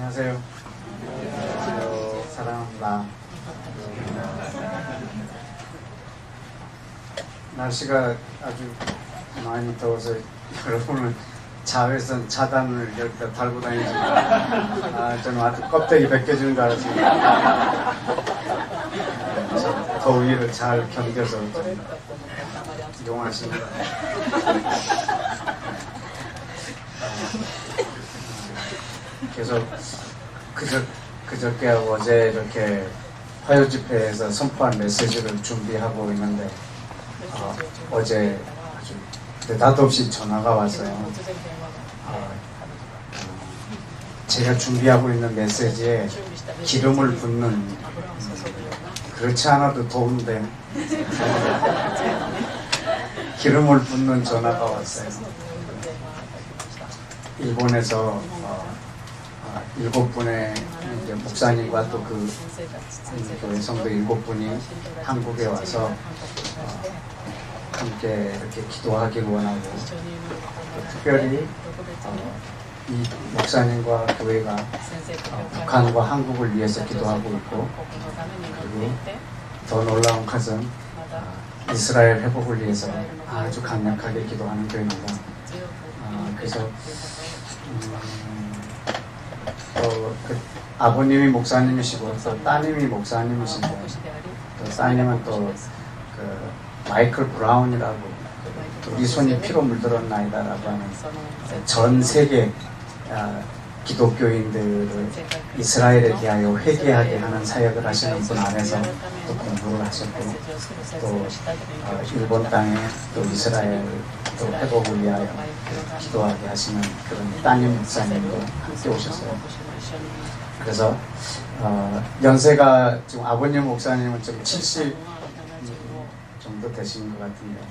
안녕하세요. 사랑합니다. 날씨가 아주 많이 더워서 여러분은 자외선 차단을 여기다 달고 다니지만 저는 아주 껍데기 벗겨지는 줄 알았습니다. 더위를 잘 견뎌서 용하십니다. 그래서 그저께하고 어제 이렇게 화요 집회에서 선포한 메시지를 준비하고 있는데 어제 아주 느닷없이 전화가 왔어요. 제가 준비하고 있는 메시지에 기름을 붓는 그렇지 않아도 더운데 기름을 붓는 전화가 왔어요. 일본에서 7분의 목사님과 또 그 교회 성도 7분이 한국에 와서 함께 이렇게 기도하기를 원하고 특별히 이 목사님과 교회가 북한과 한국을 위해서 기도하고 있고 그리고 더 놀라운 것은 이스라엘 회복을 위해서 아주 강력하게 기도하는 교회입니다. 그래서 그 아버님이 목사님이시고 또 따님이 목사님이시고 또 따님은 또 그 마이클 브라운이라고 우리 손이 피로 물들었나이다라고 하는 전 세계 기독교인들을 이스라엘에 대하여 회개하게 하는 사역을 하시는 분 안에서 또 공부를 하셨고 또 일본 땅에 또 이스라엘 또 회복을 위하여 기도하게 하시는 그런 따님 목사님도 함께 오셨어요. 그래서 연세가 지금 아버님 목사님은 좀 70 정도 되신 것 같은데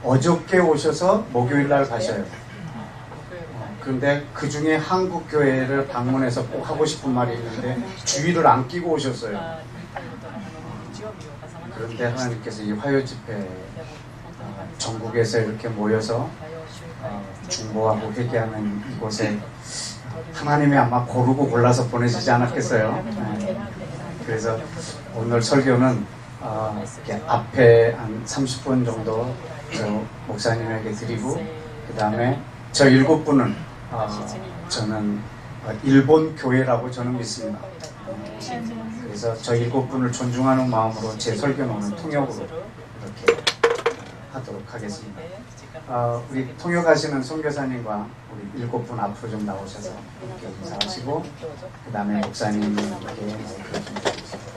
어저께 오셔서 목요일날 가셔요. 그런데 그 중에 한국 교회를 방문해서 꼭 하고 싶은 말이 있는데 주의를 안 끼고 오셨어요. 그런데 하나님께서 이 화요 집회 전국에서 이렇게 모여서 중보하고 회개하는 이곳에 하나님이 아마 고르고 골라서 보내시지 않았겠어요. 그래서 오늘 설교는 앞에 한 30분 정도 저 목사님에게 드리고 그 다음에 저 7분은 저는 일본 교회라고 저는 믿습니다. 그래서 저 7분을 존중하는 마음으로 제 설교는 오늘 통역으로 이렇게 하도록 하겠습니다. 우리 통역하시는 선교사님과 우리 7분 앞으로 좀 나오셔서 이렇게 인사하시고 그 다음에 목사님에게 마이크를 좀 드리겠습니다.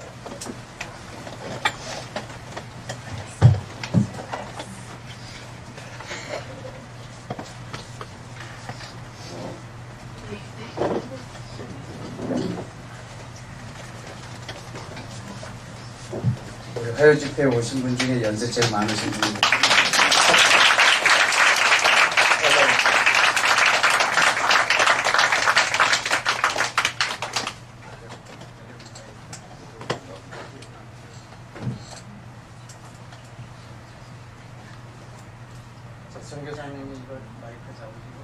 우리 화요 집회에 오신 분 중에 연세 제일 많으신 분이 선교사님이 이걸 마이크 잡으시고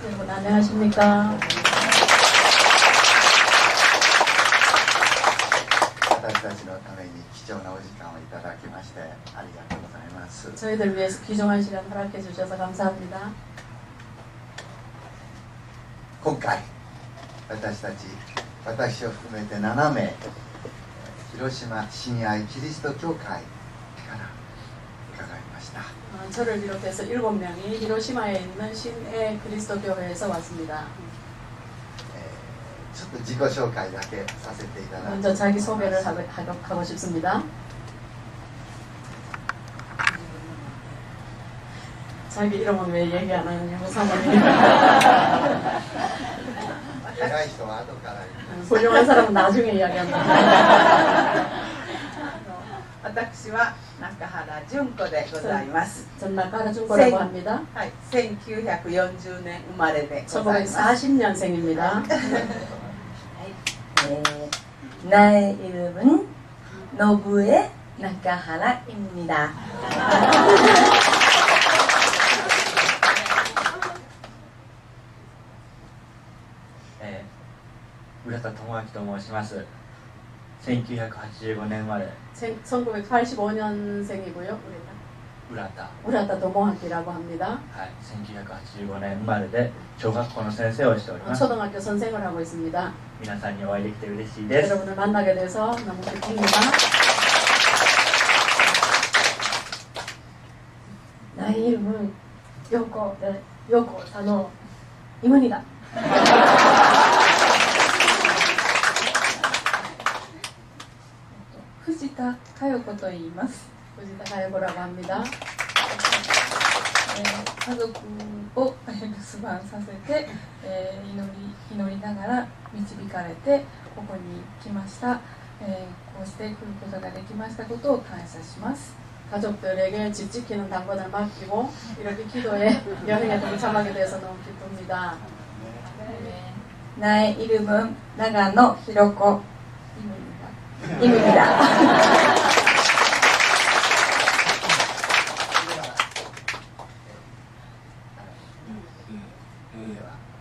여러분 안녕하십니까? 저희들 위해서 귀중한 시간 허락해 주셔서 감사합니다. 今回私を含めて7名広島親愛キリスト教会から伺いました。 저를 비롯해서 7명이 히로시마에 있는 신의 그리스도 교회에서 왔습니다. ちょっと自己紹介だけさせていただきます。 먼저 자기 소개를 하고 싶습니다. 자기 이름은 왜 얘기 안 하느냐고 사모님. 偉い人は後から言う。 훌륭한 사람은 나중에 이야기합니다. 私は中原純子でございます。 전 나카라 중고라고 합니다. はい、1940年生まれでございます。 1940년생입니다. 나의 이름은 노부의 나카하라입니다. 네, 浦田智明と申します。1985年生まれ、 1985년생이고요. 浦田、 우라타 도모하키라고 합니다. はい、1985年生まれで小学校の先生をしております。 초등학교 선생을 하고 있습니다. 皆さんにお会いできて嬉しいです。 여러분을 만나게 돼서 너무 기쁩니다. 나의 이름은 요코 사노입니다. 후지타 카요코 と言います。 부지타 가요고라고 합니다. 家族を留守番させて、祈りながら導かれてここに来ました。こうして来ることができましたことを感謝します。 가족들에게 집 지키는 당번을 맡기고 이렇게 기도에 여행에 동참하게 돼서 너무 기쁩니다. 나의 이름은 나가노 히로코입니다.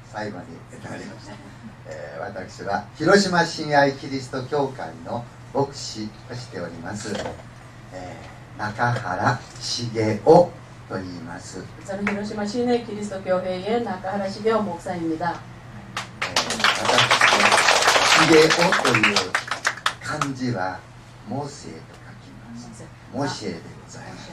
最後になりました、私は広島親愛キリスト教会の牧師をしております、中原茂雄と言います。 저는 히로시마 시내 그리스도 교회의 나카하라 시게오 목사입니다. 茂雄という漢字はモセと書きます。モシェでございます。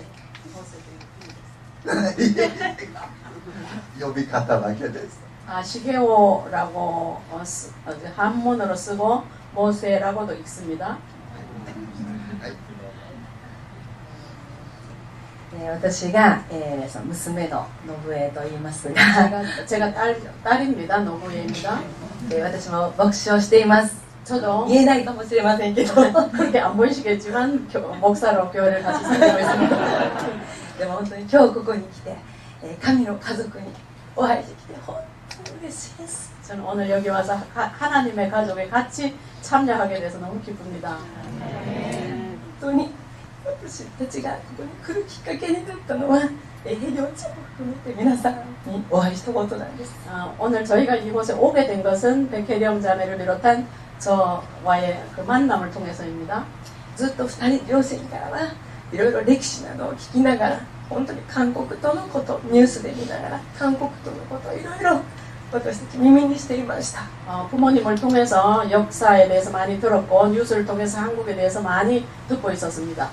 呼び方だけです。 시게오라고 한문으로 쓰고 모세라고도 읽습니다. 私が、その娘の信江と言いますが 제가 딸입니다. 노부예입니다. 私も牧師をしています。 저도 言えないかもしれませんけど 그렇게 안 보이시겠지만 목사로 교회를 같이 섬기고 있습니다. でも本当に今日ここに来て、神の家族にお会いできて本当に嬉しいです。 저는 오늘 여기 와서 하나님의 가족에 같이 참여하게 돼서 너무 기쁩니다. 本当に私たちがここに来るきっかけになったのはヘリオちゃんも含めて皆さんにお会いしたことなんです。 오늘 저희가 이곳에 오게 된 것은 백혜령 자매를 비롯한 저와의 그 만남을 통해서입니다. ずっと2人両親からはいろいろ歴史などを聞きながら本当に韓国とのことニュースで見ながら韓国とのことをいろいろ私たち耳にしていました。 부모님을 통해서 역사에 대해서 많이 들었고 뉴스를 통해서 한국에 대해서 많이 듣고 있었습니다.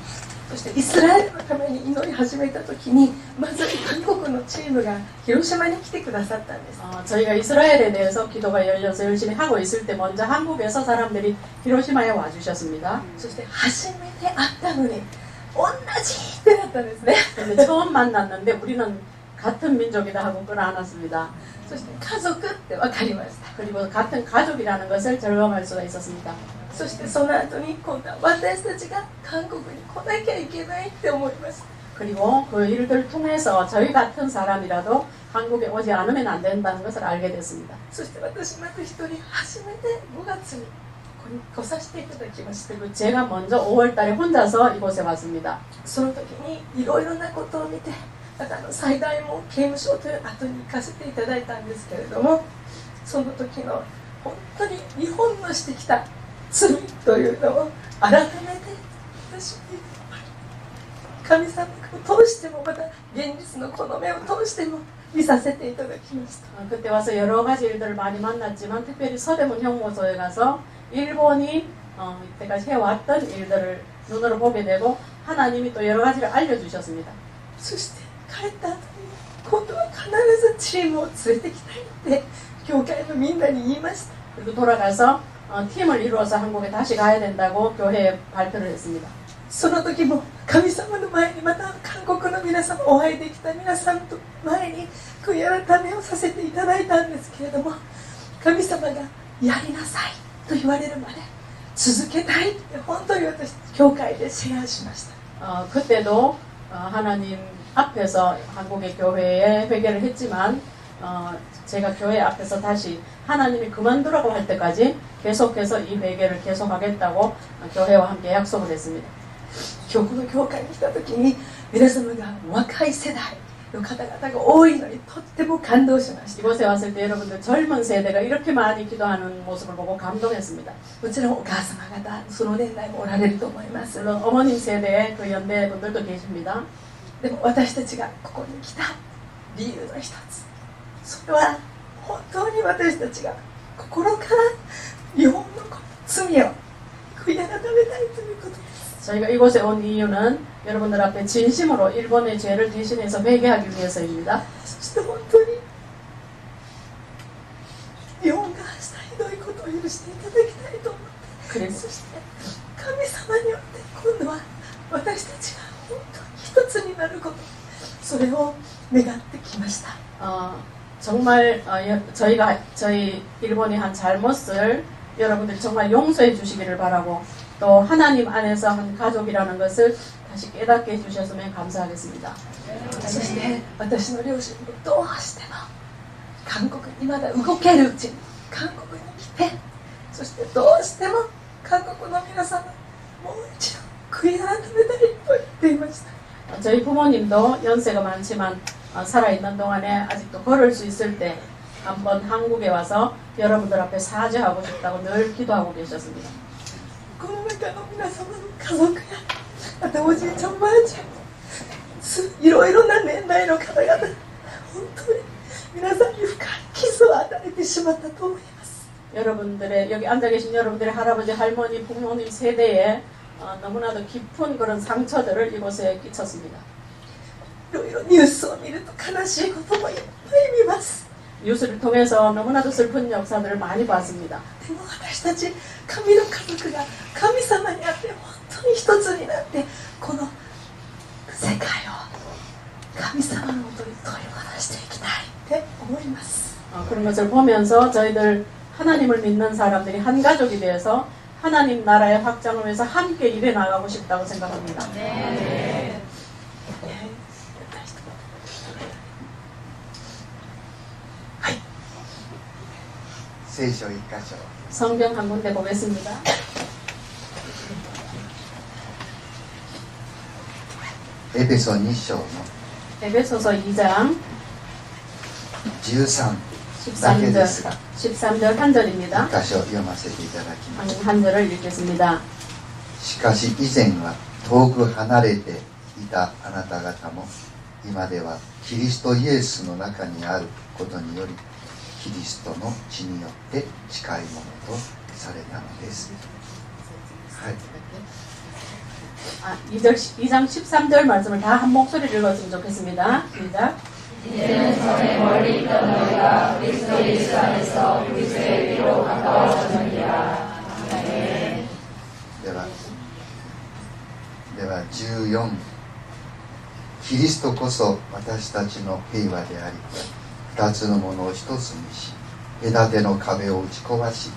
そしてイスラエルのために祈り始めた時にまず韓国のチームが広島に来てくださったんです。 저희가 이스라엘에 대해서 기도가 열려서 열심히 하고 있을 때 먼저 한국에서 사람들이 히로시마에 와주셨습니다. そして初めて会ったのに同じってなったんですね。 근데 처음 만났는데 우리는 같은 민족이다 하고 끌어안았습니다. そして家族って分かりました。 그리고 같은 가족이라는 것을 절감할 수가 있었습니다. そしてその後に今度は私たちが韓国に来なきゃいけないって思いました。 그리고 그 일들을 통해서 저희 같은 사람이라도 한국에 오지 않으면 안 된다는 것을 알게 됐습니다. そして私まず一人初めて5月にここに来させていただきました。 그리고 제가 먼저 5월 달에 혼자서 이곳에 왔습니다. その時にいろいろなことを見てまた最大も刑務所という後に行かせていただいたんですけれどもその時の本当に日本のしてきた罪というのを改めて私に神様を通してもまた現実のこの目を通しても見させていただきました。 그때 와서 여러 가지 일들을 많이 만났지만 특별히 서대문 형무소에 가서 일본이 이때까지 해왔던 일들을 눈으로 보게 되고 하나님이 또 여러 가지를 알려주셨습니다. そして帰った後に今度は必ずチームを連れてきたいって教会のみんなに言いました。 그리고 돌아가서 팀을 이루어서 한국에 다시 가야 된다고 교회에 발표를 했습니다. その時も神様の前にまた韓国の皆様お会いできた皆さんと前に悔い改めをさせていただいたんですけれども神様がやりなさいと言われるまで続けたいって本当に私教会でシェアしました。 그때도 하나님 앞에서 한국의 교회에 회개를 했지만 제가 교회 앞에서 다시 하나님이 그만두라고 할 때까지 계속해서 이 회개를 계속하겠다고 교회와 함께 약속을 했습니다. 今日この教会に来た時に皆様が若い世代の方々が多いのにとっても感動しました。 이곳에 왔을 때 여러분들 젊은 세대가 이렇게 많이 기도하는 모습을 보고 감동했습니다. もちろんお母様方その年代もおられると思います。 물론 어머님 세대의 그 연대 분들도 계십니다. でも私たちがここに来た理由の一つ、それは本当に私たちが心から日本の罪を悔い改めたいということです。 저희가 이곳에 온 이유는 여러분들 앞에 진심으로 일본의 죄를 대신해서 회개하기 위해서입니다. そして本当に日本がしたひどいことを許していただきたいと思って、 그래서 そして神様によって今度は私たちが本当に一つになること、それを願ってきました。 정말 저희 일본이 한 잘못을 여러분들이 정말 용서해 주시기를 바라고 또 하나님 안에서 한 가족이라는 것을 다시 깨닫게 해주셨으면 감사하겠습니다. そして私の両親もどうしても韓国にまだ動けるうちに韓国に来て、そしてどうしても韓国の皆様もう一度悔い改めたいと言っていました。 저희 부모님도 연세가 많지만 살아있는 동안에 아직도 걸을 수 있을 때 한번 한국에 와서 여러분들 앞에 사죄하고 싶다고 늘 기도하고 계셨습니다. この中の皆様の家族やまたおじいちゃんおばあちゃんいろいろな年代の方々、本当に皆さんに深い傷を与えてしまったと思います。 여러분들의 여기 앉아 계신 여러분들의 할아버지 할머니 부모님 세대에 너무나도 깊은 그런 상처들을 이곳에 끼쳤습니다. いろいろニュースを見ると悲しいこともいっぱい見ます。 뉴스를 통해서 너무나도 슬픈 역사들을 많이 봤습니다. でも私たち神の家族が神様にあって本当に一つになってこの世界を神様のもとに取り戻していきたいって思います。 그런 것을 보면서 저희들 하나님을 믿는 사람들이 한 가족이 되어서 하나님 나라의 확장을 위해서 함께 일해 나가고 싶다고 생각합니다. 聖書一箇所 성경 한 군데 보겠습니다. エペソ2章の 에베소서 2장 13だけですが 13절 한 절입니다. 一箇所読ませていただきます。 한 절을 읽겠습니다. しかし以前は遠く離れていたあなた方も今ではキリストイエスの中にあることによりキリストの血によって近いものとされたのです。はい。 2장 13절 말씀을 다 한 목소리를 읽었으면 좋겠습니다. 시작. 이제는 전에 멀리 있던 너희가 그리스도 예수 안에서 그리스도의 피로 가까워졌느니라. 아멘. では14、キリストこそ私たちの平和であり二つのものを一つにし隔ての壁を打ち壊し、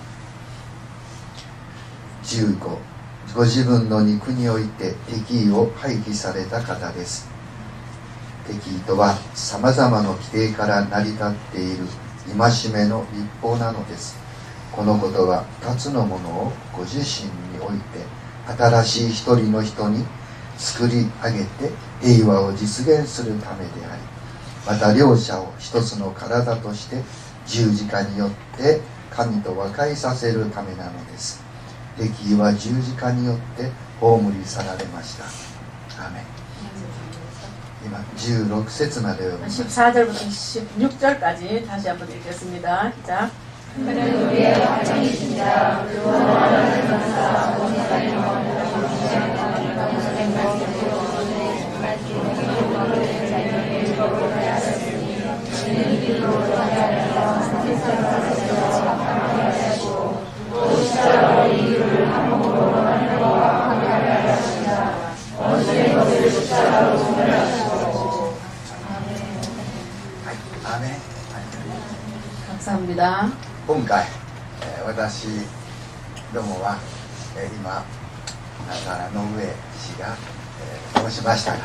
15、ご自分の肉において敵意を廃棄された方です。敵意とはさまざまな規定から成り立っている戒めの立法なのです。このことは二つのものをご自身において新しい一人の人に作り上げて平和を実現するためであり、また両者を一つの体として十字架によって神と和解させるためなのです。敵意は十字架によって葬り去られました。アーメン。今16節まで読みます。 14절부터 16절까지 다시 한번 읽겠습니다. 시작. 그는 우리의 환경이신자 그 원하는 감사 온전히 감사합니다. 今回、私どもは、今奈良の上氏が申しましたが、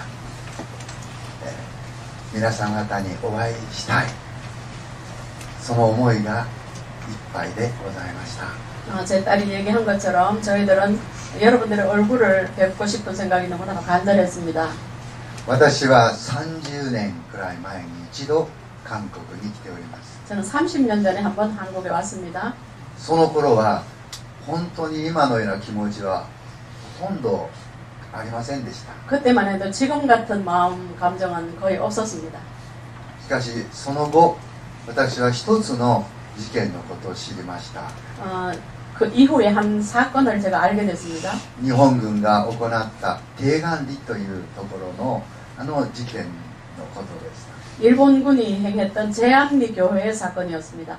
皆さん方にお会いしたい、その思いがいっぱいでございました。 제 딸이 얘기한 것처럼 저희들은 여러분들의 얼굴을 뵙고 싶은 생각이 너무나 간절했습니다. 私は30年くらい前に一度韓国に来ております。 저는 30년 전에 한번 한국에 왔습니다. その頃は本当に今のような気持ちはほとんどありませんでした。 그때만 해도 지금 같은 마음 감정은 거의 없었습니다. しかしその後、私は一つの事件のことを知りました。 그 이후에 한 사건을 제가 알게 됐습니다. 日本軍が行った帝願里というところの事件のことでした。 일본군이 행했던 제안리 교회의 사건이었습니다.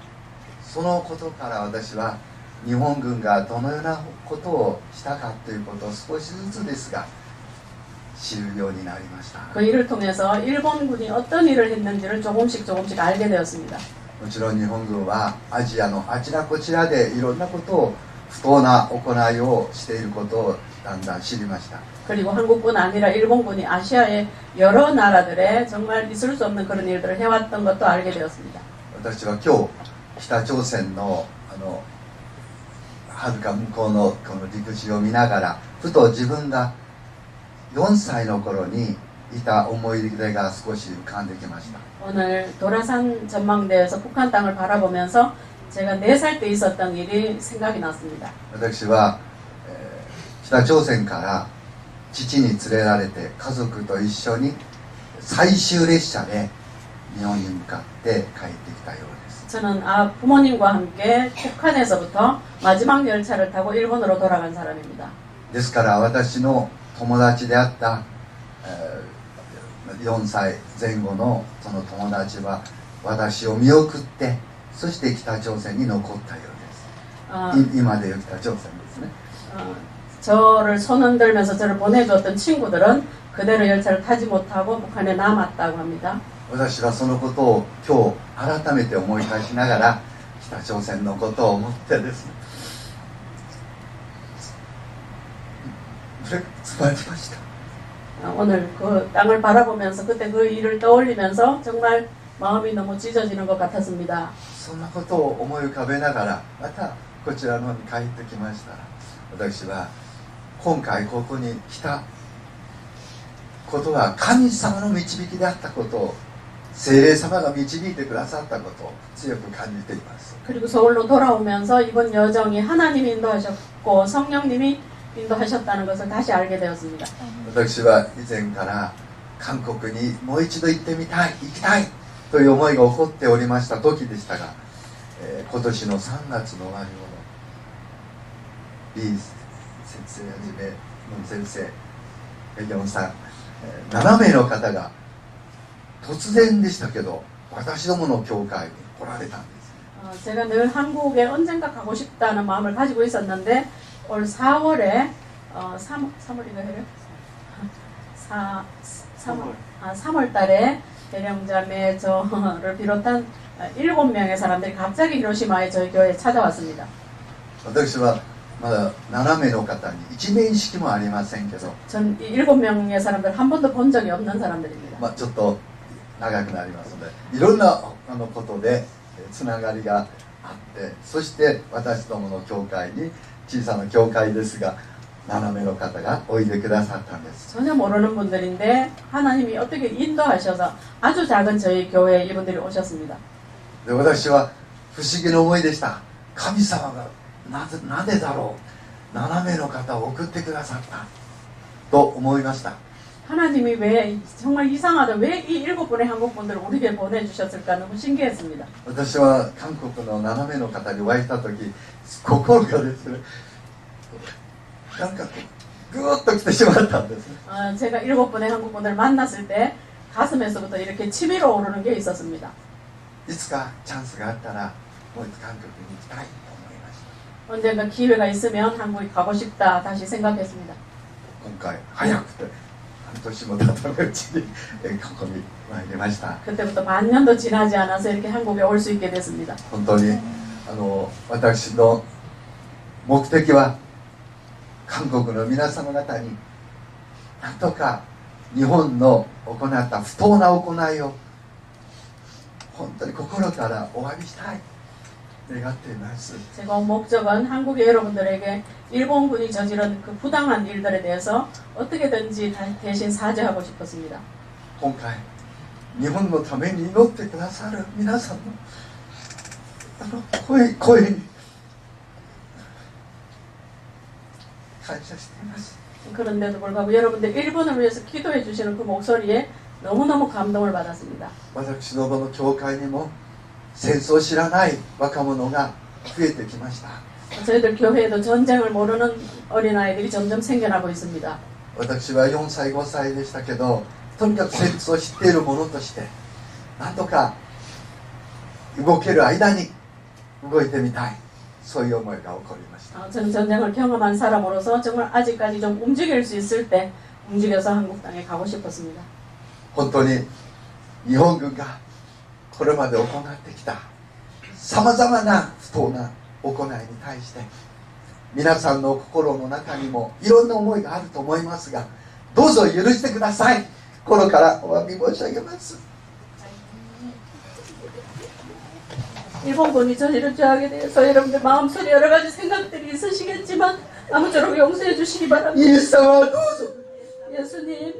そのことから私は日本軍がどのようなことをしたかということを少しずつですが知るようになりました。 그 일을 통해서 일본군이 어떤 일을 했는지를 조금씩 알게 되었습니다. もちろん日本軍はアジアのあちらこちらでいろんなことを不当な行いをしていることをだんだん知りました。 그리고 한국뿐 아니라 일본군이 아시아의 여러 나라들에 정말 있을 수 없는 그런 일들을 해왔던 것도 알게 되었습니다. 私は今日北朝鮮のはるか向こうのこの陸地を見ながらふと自分が4歳の頃にいた思い出が少し浮かんできました。 오늘 도라산 전망대에서 북한 땅을 바라보면서 제가 4살 때 있었던 일이 생각이 났습니다. 私は、北朝鮮から父に連れられて家族と一緒に最終列車で日本に向かって帰ってきたようです。 저는 부모님과 함께 북한에서부터 마지막 열차를 타고 일본으로 돌아간 사람입니다. ですから私の友達であった、4歳前後のその友達は私を見送ってそして北朝鮮に残ったようです。今でいう北朝鮮ですね。 저를 손 흔들면서 저를 보내주었던 친구들은 그대로 열차를 타지 못하고 북한에 남았다고 합니다. 私はそのことを今日改めて思い返しながら北朝鮮のことを思ってですね、詰まりました。 오늘 그 땅을 바라보면서 그때 그 일을 떠올리면서 정말 마음이 너무 찢어지는 것 같았습니다. そんなことを思い浮かべながらまたこちらの方に帰ってきましたら、私は今回ここに来たことは神様の導きであったことを、聖霊様が導いてくださったことを強く感じています。 그리고 서울로 돌아오면서 이번 여정이 하나님이 인도하셨고 성령님이 인도하셨다는 것을 다시 알게 되었습니다. 私は以前から韓国にもう一度行ってみたい、行きたいという思いが起こっておりました時でしたが、今年の3月の終わり頃、李先生はじめ文先生、ペギョンさん、7名の方が突然でしたけど私どもの教会に来られたんです。 제가 늘 한국에 언젠가 가고 싶다는 마음을 가지고 있었는데 올 4월에 3월인가 해요? 3월 달에 대령자매 저를 비롯한 7명의 사람들이 갑자기 히로시마에 저희 교회에 찾아왔습니다. 私はまだ7名の方に一面識もありませんけど、 전 이 7명의 사람들 한 번도 본 적이 없는 사람들입니다. ちょっと長くなりますのでいろんなことでつながりがあって、そして私どもの教会に小さな教会ですが7名の方がおいでくださったんです。 전혀 모르는 분들인데 하나님이 어떻게 인도하셔서 아주 작은 저희 교회에 이분들이 오셨습니다. で私は不思議な思いでした。神様がなぜだろう、7名の方を送ってくださったと思いました。 하나님이 왜 정말 이상하다, 왜 이 7분의 한국 분들을 우리에게 보내주셨을까 너무 신기했습니다. 私は韓国の7名の方にお会いした時心がですね、なんかグーッと来てしまったんですね。 제가 7분의 한국 분들을 만났을 때 가슴에서부터 이렇게 치밀어 오르는 게 있었습니다. いつかチャンスがあったらもう一度韓国に行きたいと思いました。 언젠가 기회가 있으면 한국에 가고 싶다 다시 생각했습니다. 今回早くて半年も経たないうちにここに参りました。 그때부터 반년도 지나지 않아서 이렇게 한국에 올 수 있게 됐습니다. 本当に私の目的は韓国の皆様方になんとか日本の行った不当な行いを本当に心からお詫びしたい願っています。 제가 온 목적은 한국의 여러분들에게 일본군이 저지른 그 부당한 일들에 대해서 어떻게든지 대신 사죄하고 싶었습니다. 今回日本のために祈ってくださる皆さんの声に感謝しています。 그런데도 불구하고 여러분들 일본을 위해서 기도해 주시는 그 목소리에 너무너무 감동을 받았습니다. 私どもの教会にも戦争を知らない若者が増えてきました。 저희들 교회에도 전쟁을 모르는 어린아이들이 점점 생겨나고 있습니다. 私は4歳5歳でしたけど、とにかく戦争を知っている者としてなんとか動ける間に動いてみたい、そういう思いが起こりました。 저는 전쟁을 경험한 사람으로서 정말 아직까지 좀 움직일 수 있을 때 움직여서 한국 땅에 가고 싶었습니다. 本当に日本軍がこれまで行ってきたさまざまな不当な行いに対して皆さんの心の中にもいろんな思いがあると思いますが、どうぞ許してください。心からお詫び申し上げます。 일본군이 저지른 죄악에 대해서 여러분들 마음속에 여러 가지 생각들이 있으시겠지만 아무쪼록 용서해 주시기 바랍니다. イエス様はどうぞ 예수님,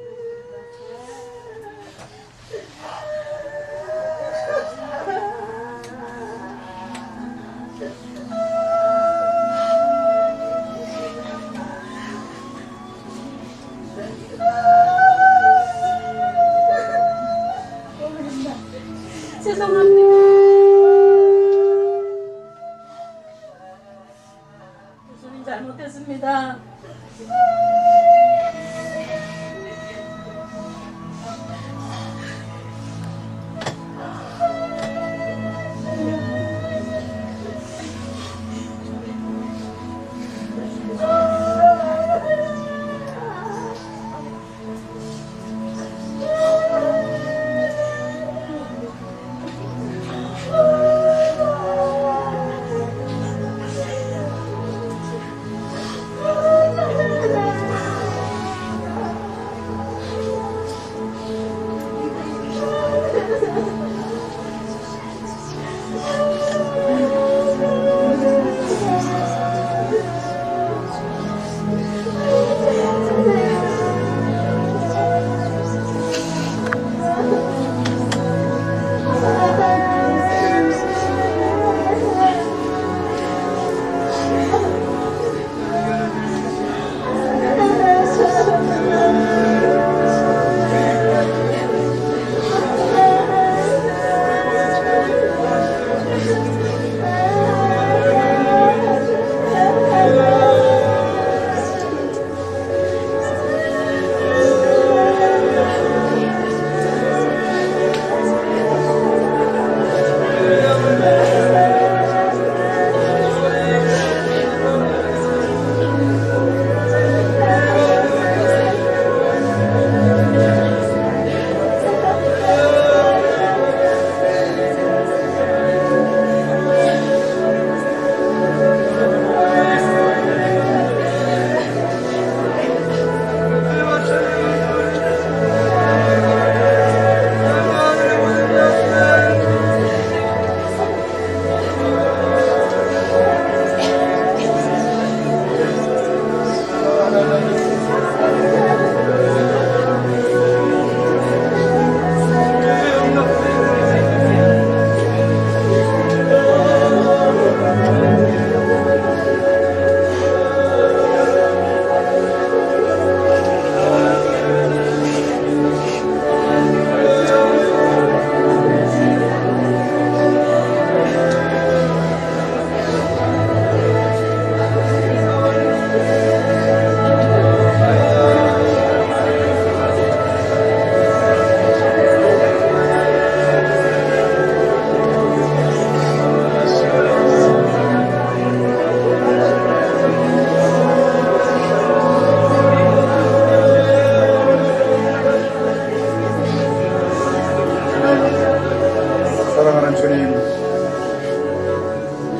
죄송합니다. 예수님 잘못했습니다.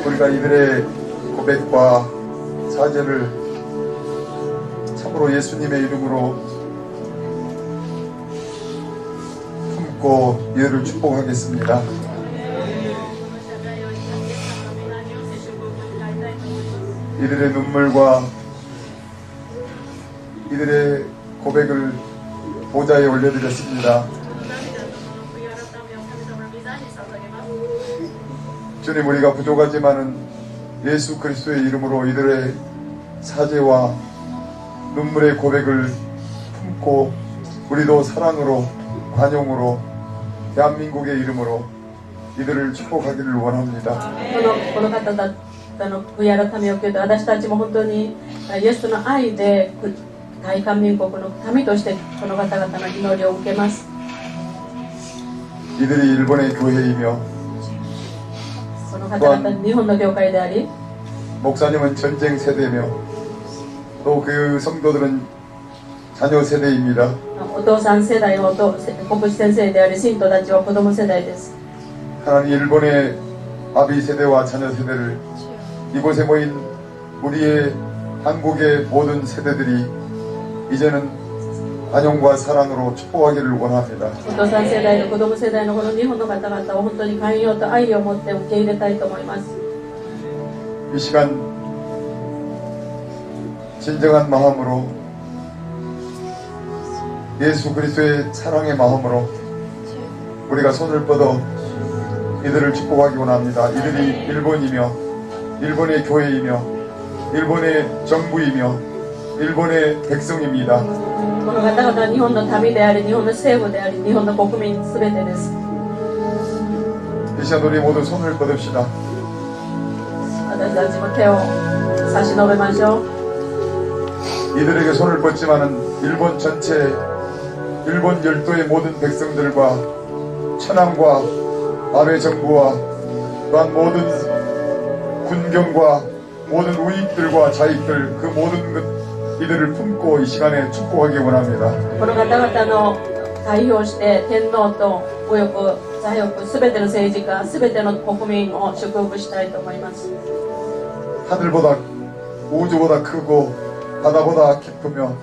우리가 이들의 고백과 사죄를 참으로 예수님의 이름으로 품고 이들을 축복하겠습니다. 이들의 눈물과 이들의 고백을 보좌에 올려드렸습니다. 주님, 우리가 부족하지만은 예수 그리스도의 이름으로 이들의 사죄와 눈물의 고백을 품고 우리도 사랑으로 관용으로 대한민국의 이름으로 이들을 축복하기를 원합니다. この方々の悔い改めを受けて、私たちも本当にイエスの愛で大韓民国の民としてこの方々の祈りを受けます。 이들이 일본의 교회이며 この方々日本の教会であり、 목사님은 전쟁 세대며 또 그 성도들은 자녀 세대입니다. お父さん世代の牧師先生であり、信徒たちは子供世代です。 하나님, 일본의 아비 세대와 자녀 세대를 이곳에 모인 우리의 한국의 모든 세대들이 이제는 관용과 사랑으로 축복하기를 원합니다. お父さん世代の子供世代のこの日本の方々を本当に寛容と愛を持って受け入れたいと思います。 이 시간 진정한 마음으로 예수 그리스도의 사랑의 마음으로 우리가 손을 뻗어 이들을 축복하기 원합니다. 이들이 일본이며 일본의 교회이며 일본의 정부이며 일본의 백성입니다. この方々は日本の民であり、日本の政府であり、日本の国民すべてです。 이 시간 우리 모두 손을 뻗읍시다. 私たちも手を差し伸べましょう。 이들에게 손을 뻗지만은 일본 전체 일본 열도의 모든 백성들과 천황과 아베 정부와 또한 모든 군경과 모든 우익들과 자익들 그 모든 것 이들을 품고 이 시간에 축복하기 원합니다. この方々の代表して天皇と右翼、左翼、すべての政治家、すべての国民を祝福したいと思います。 하늘보다 우주보다 크고 바다보다 깊으며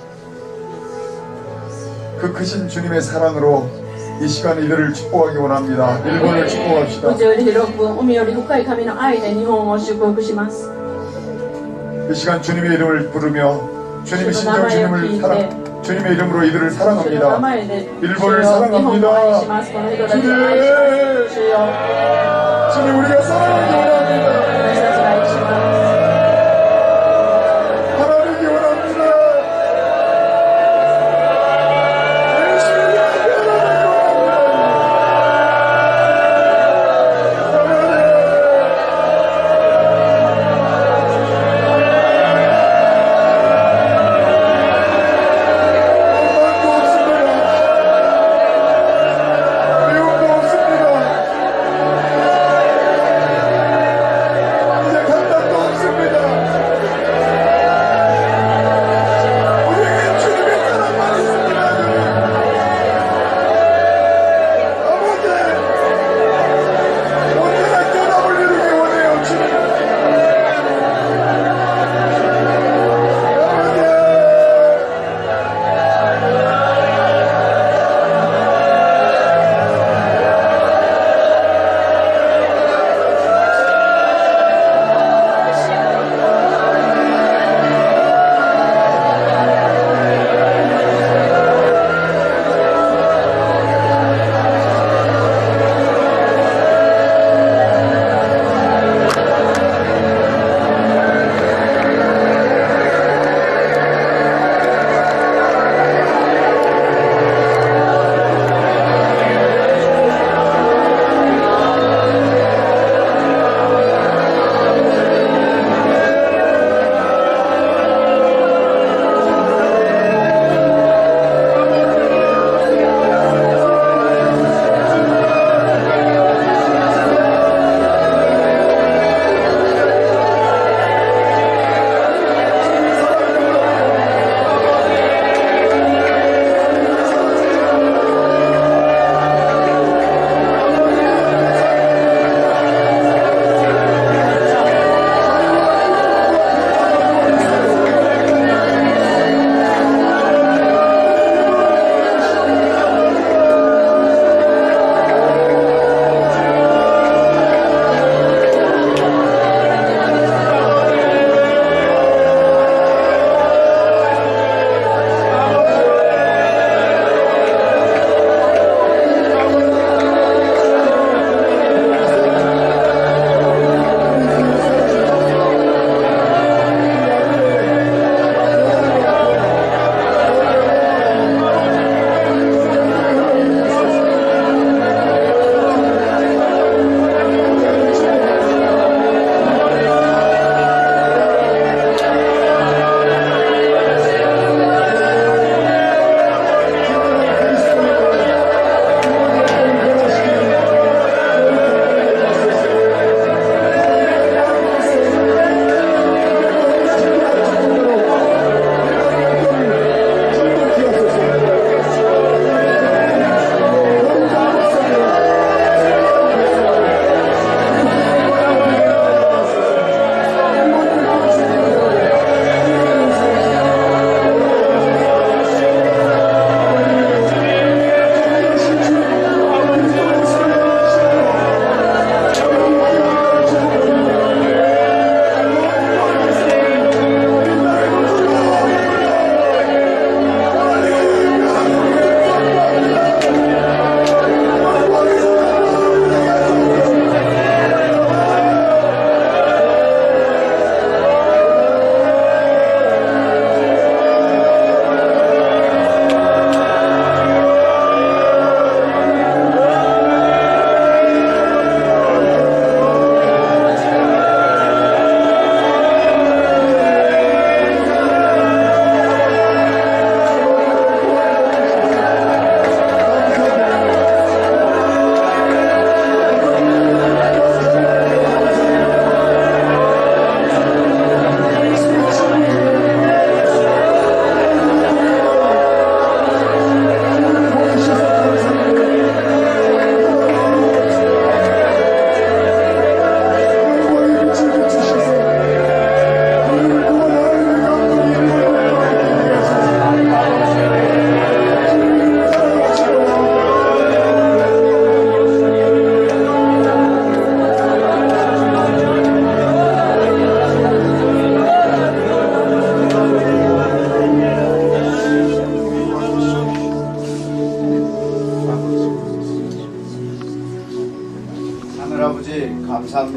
그 크신 주님의 사랑으로 이 시간 이들을 축복하기 원합니다. 일본을 축복합시다. 宇宙より広く、海より深い神の愛で日本を祝福します。 이 시간 주님의 이름을 부르며 주님의 신정 주님의 이름으로 이들을 主の名 사랑합니다. 前で 일본을 主よ日本を愛し 사랑합니다. ます。この人たちを愛します。主よ 주님 우리가 사랑하기 원합니다. 私たちが愛します。 사랑하기 원합니다. 예수님이 함께하기 미움도 없습니다.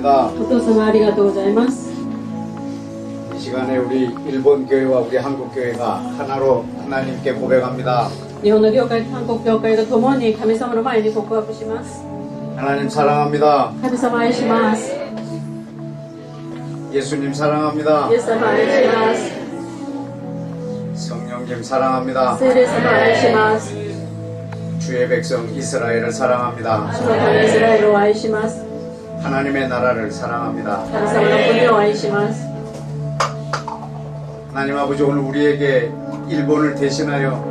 감사합니다. お父様ありがとうございます。 이 시간에 우리 일본 교회와 우리 한국 교회가 하나로 하나님께 고백합니다. 日本の教会と韓国教会が共に神様の前に告白します。 하나님 사랑합니다. 神様愛します。 예수님 사랑합니다. イエス様愛します。 성령님 사랑합니다. 聖霊様愛します。 주의 백성 이스라엘을 사랑합니다. 主の神イスラエルを愛します。 하나님의 나라를 사랑합니다. 神様の国を愛します。 하나님 아버지 오늘 우리에게 일본을 대신하여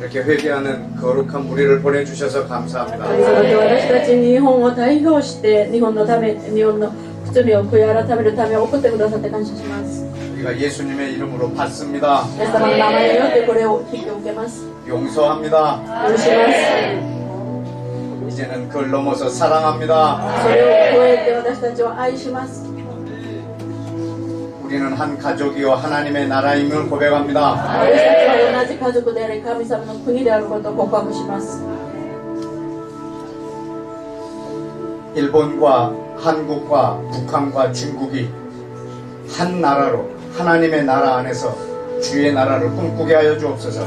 이렇게 회개하는 거룩한 무리를 보내주셔서 감사합니다. 神様で私たち日本を代表して日本のため、日本の罪を悔い改めるため送ってくださって感謝します。 우리가 예수님의 이름으로 받습니다. イエス様の名前によってこれを引き受けます。 용서합니다. 許します。 이제는 그걸 넘어서 사랑합니다. それを超えて私たちを愛します。 우리는 한 가족이요 하나님의 나라임을 고백합니다. 私たちは同じ家族であり神様の国であることを告白します。 일본과 한국과 북한과 중국이 한 나라로 하나님의 나라 안에서 주의 나라를 꿈꾸게 하여 주옵소서.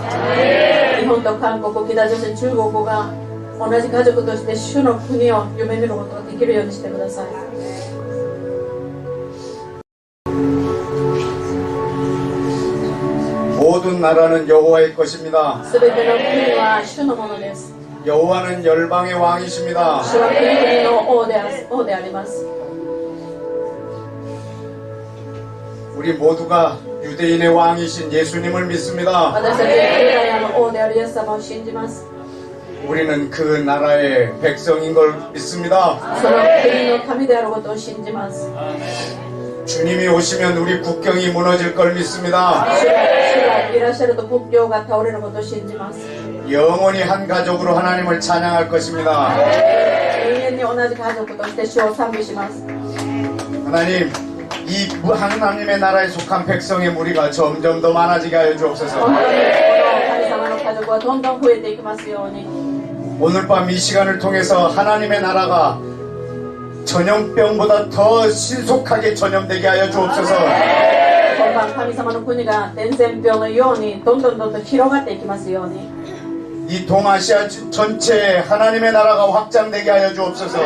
日本と韓国、北朝鮮、中国が同じ家族として主の国を夢見ることができるようにしてください。 모든 나라는 여호와의 것입니다. すべての国は主のものです。 여호와는 열방의 왕이십니다. 主は国々の王であります。 우리 모두가 유대인의 왕이신 예수님을 믿습니다. 私たちはユダヤの王であるイエス様を信じます。 우리는 그 나라의 백성인 걸 믿습니다. その国の神であることを信じます。 주님이 오시면 우리 국경이 무너질 걸 믿습니다. 主がいらっしゃると国境が倒れることを信じます。 영원히 한 가족으로 하나님을 찬양할 것입니다. 永遠に同じ家族として主を賛美します。 하나님, 이 하나님의 나라에 속한 백성의 무리가 점점 더 많아지게 하여 주옵소서. 本当にこの神様の家族はどんどん増えていきますように。 오늘 밤 이 시간을 통해서 하나님의 나라가 전염병보다 더 신속하게 전염되게 하여 주옵소서. 今晩神様の国が伝染病のようにどんどん広がっていきますように。 이 동아시아 전체에 하나님의 나라가 확장되게 하여 주옵소서.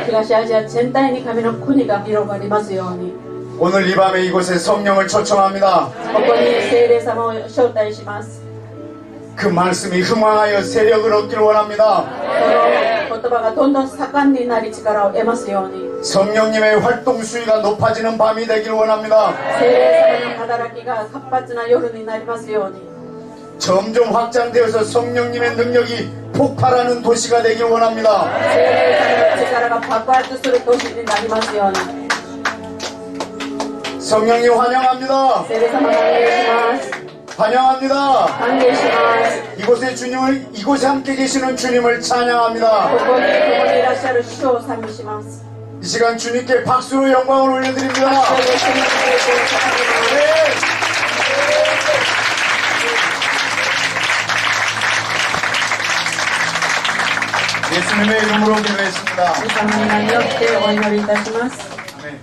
東アジア全体に神の国が広がりますように。 오늘 이 밤에 이곳에 성령을 초청합니다. ここに聖霊様を招待します。 그 말씀이 흥왕하여 세력을 얻기를 원합니다. この言葉がどんどん盛んになり力を得ますように。 성령님의 활동 수위가 높아지는 밤이 되기를 원합니다. 聖霊様の働きが活発な夜になりますように。 점점 확장되어서 성령님의 능력이 폭발하는 도시가 되기를 원합니다. 聖霊様の力が爆発する年になりますように。 성령님 환영합니다. 聖霊様を歓迎します。 환영합니다. 歓迎します。 이곳에 주님을 이곳에 함께 계시는 주님을 찬양합니다. ここに共にいらっしゃる主を賛美します。 이 시간 주님께 박수로 영광을 올려드립니다. それで主に聖霊を捧げます。 예수님의 이름으로 기도했습니다. 神様の名によってお祈りいたします。 아멘.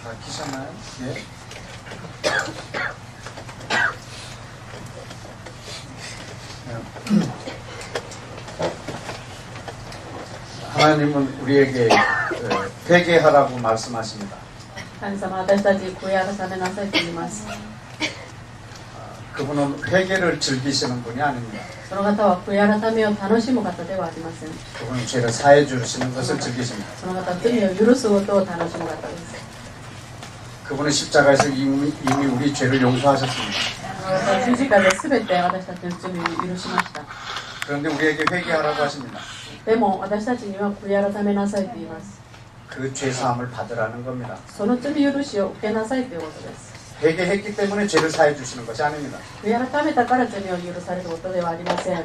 다 키셨나요? 예. 하나님은 우리에게 회개하라고 말씀하십니다. 神様、私たちに悔い改めなさいと言います。 그분은 회개를 즐기시는 분이 아닙니다. その方は悔い改めを楽しむ方ではありません。 그분은 죄를 사해 주시는 것을 즐기십니다. その方は罪を許すことを楽しむ方です。 그분은 십자가에서 이미 우리 죄를 용서하셨습니다. 十字架で全て私たちの罪を許しました。 그런데 우리에게 회개하라고 하십니다. でも私たちには悔い改めなさいと言います。 그 죄사함을 받으라는 겁니다. その罪許しを受けなさいということです。 회개했기 때문에 죄를 사해 주시는 것이 아닙니다. 悔い改めたから罪を許されることではありません。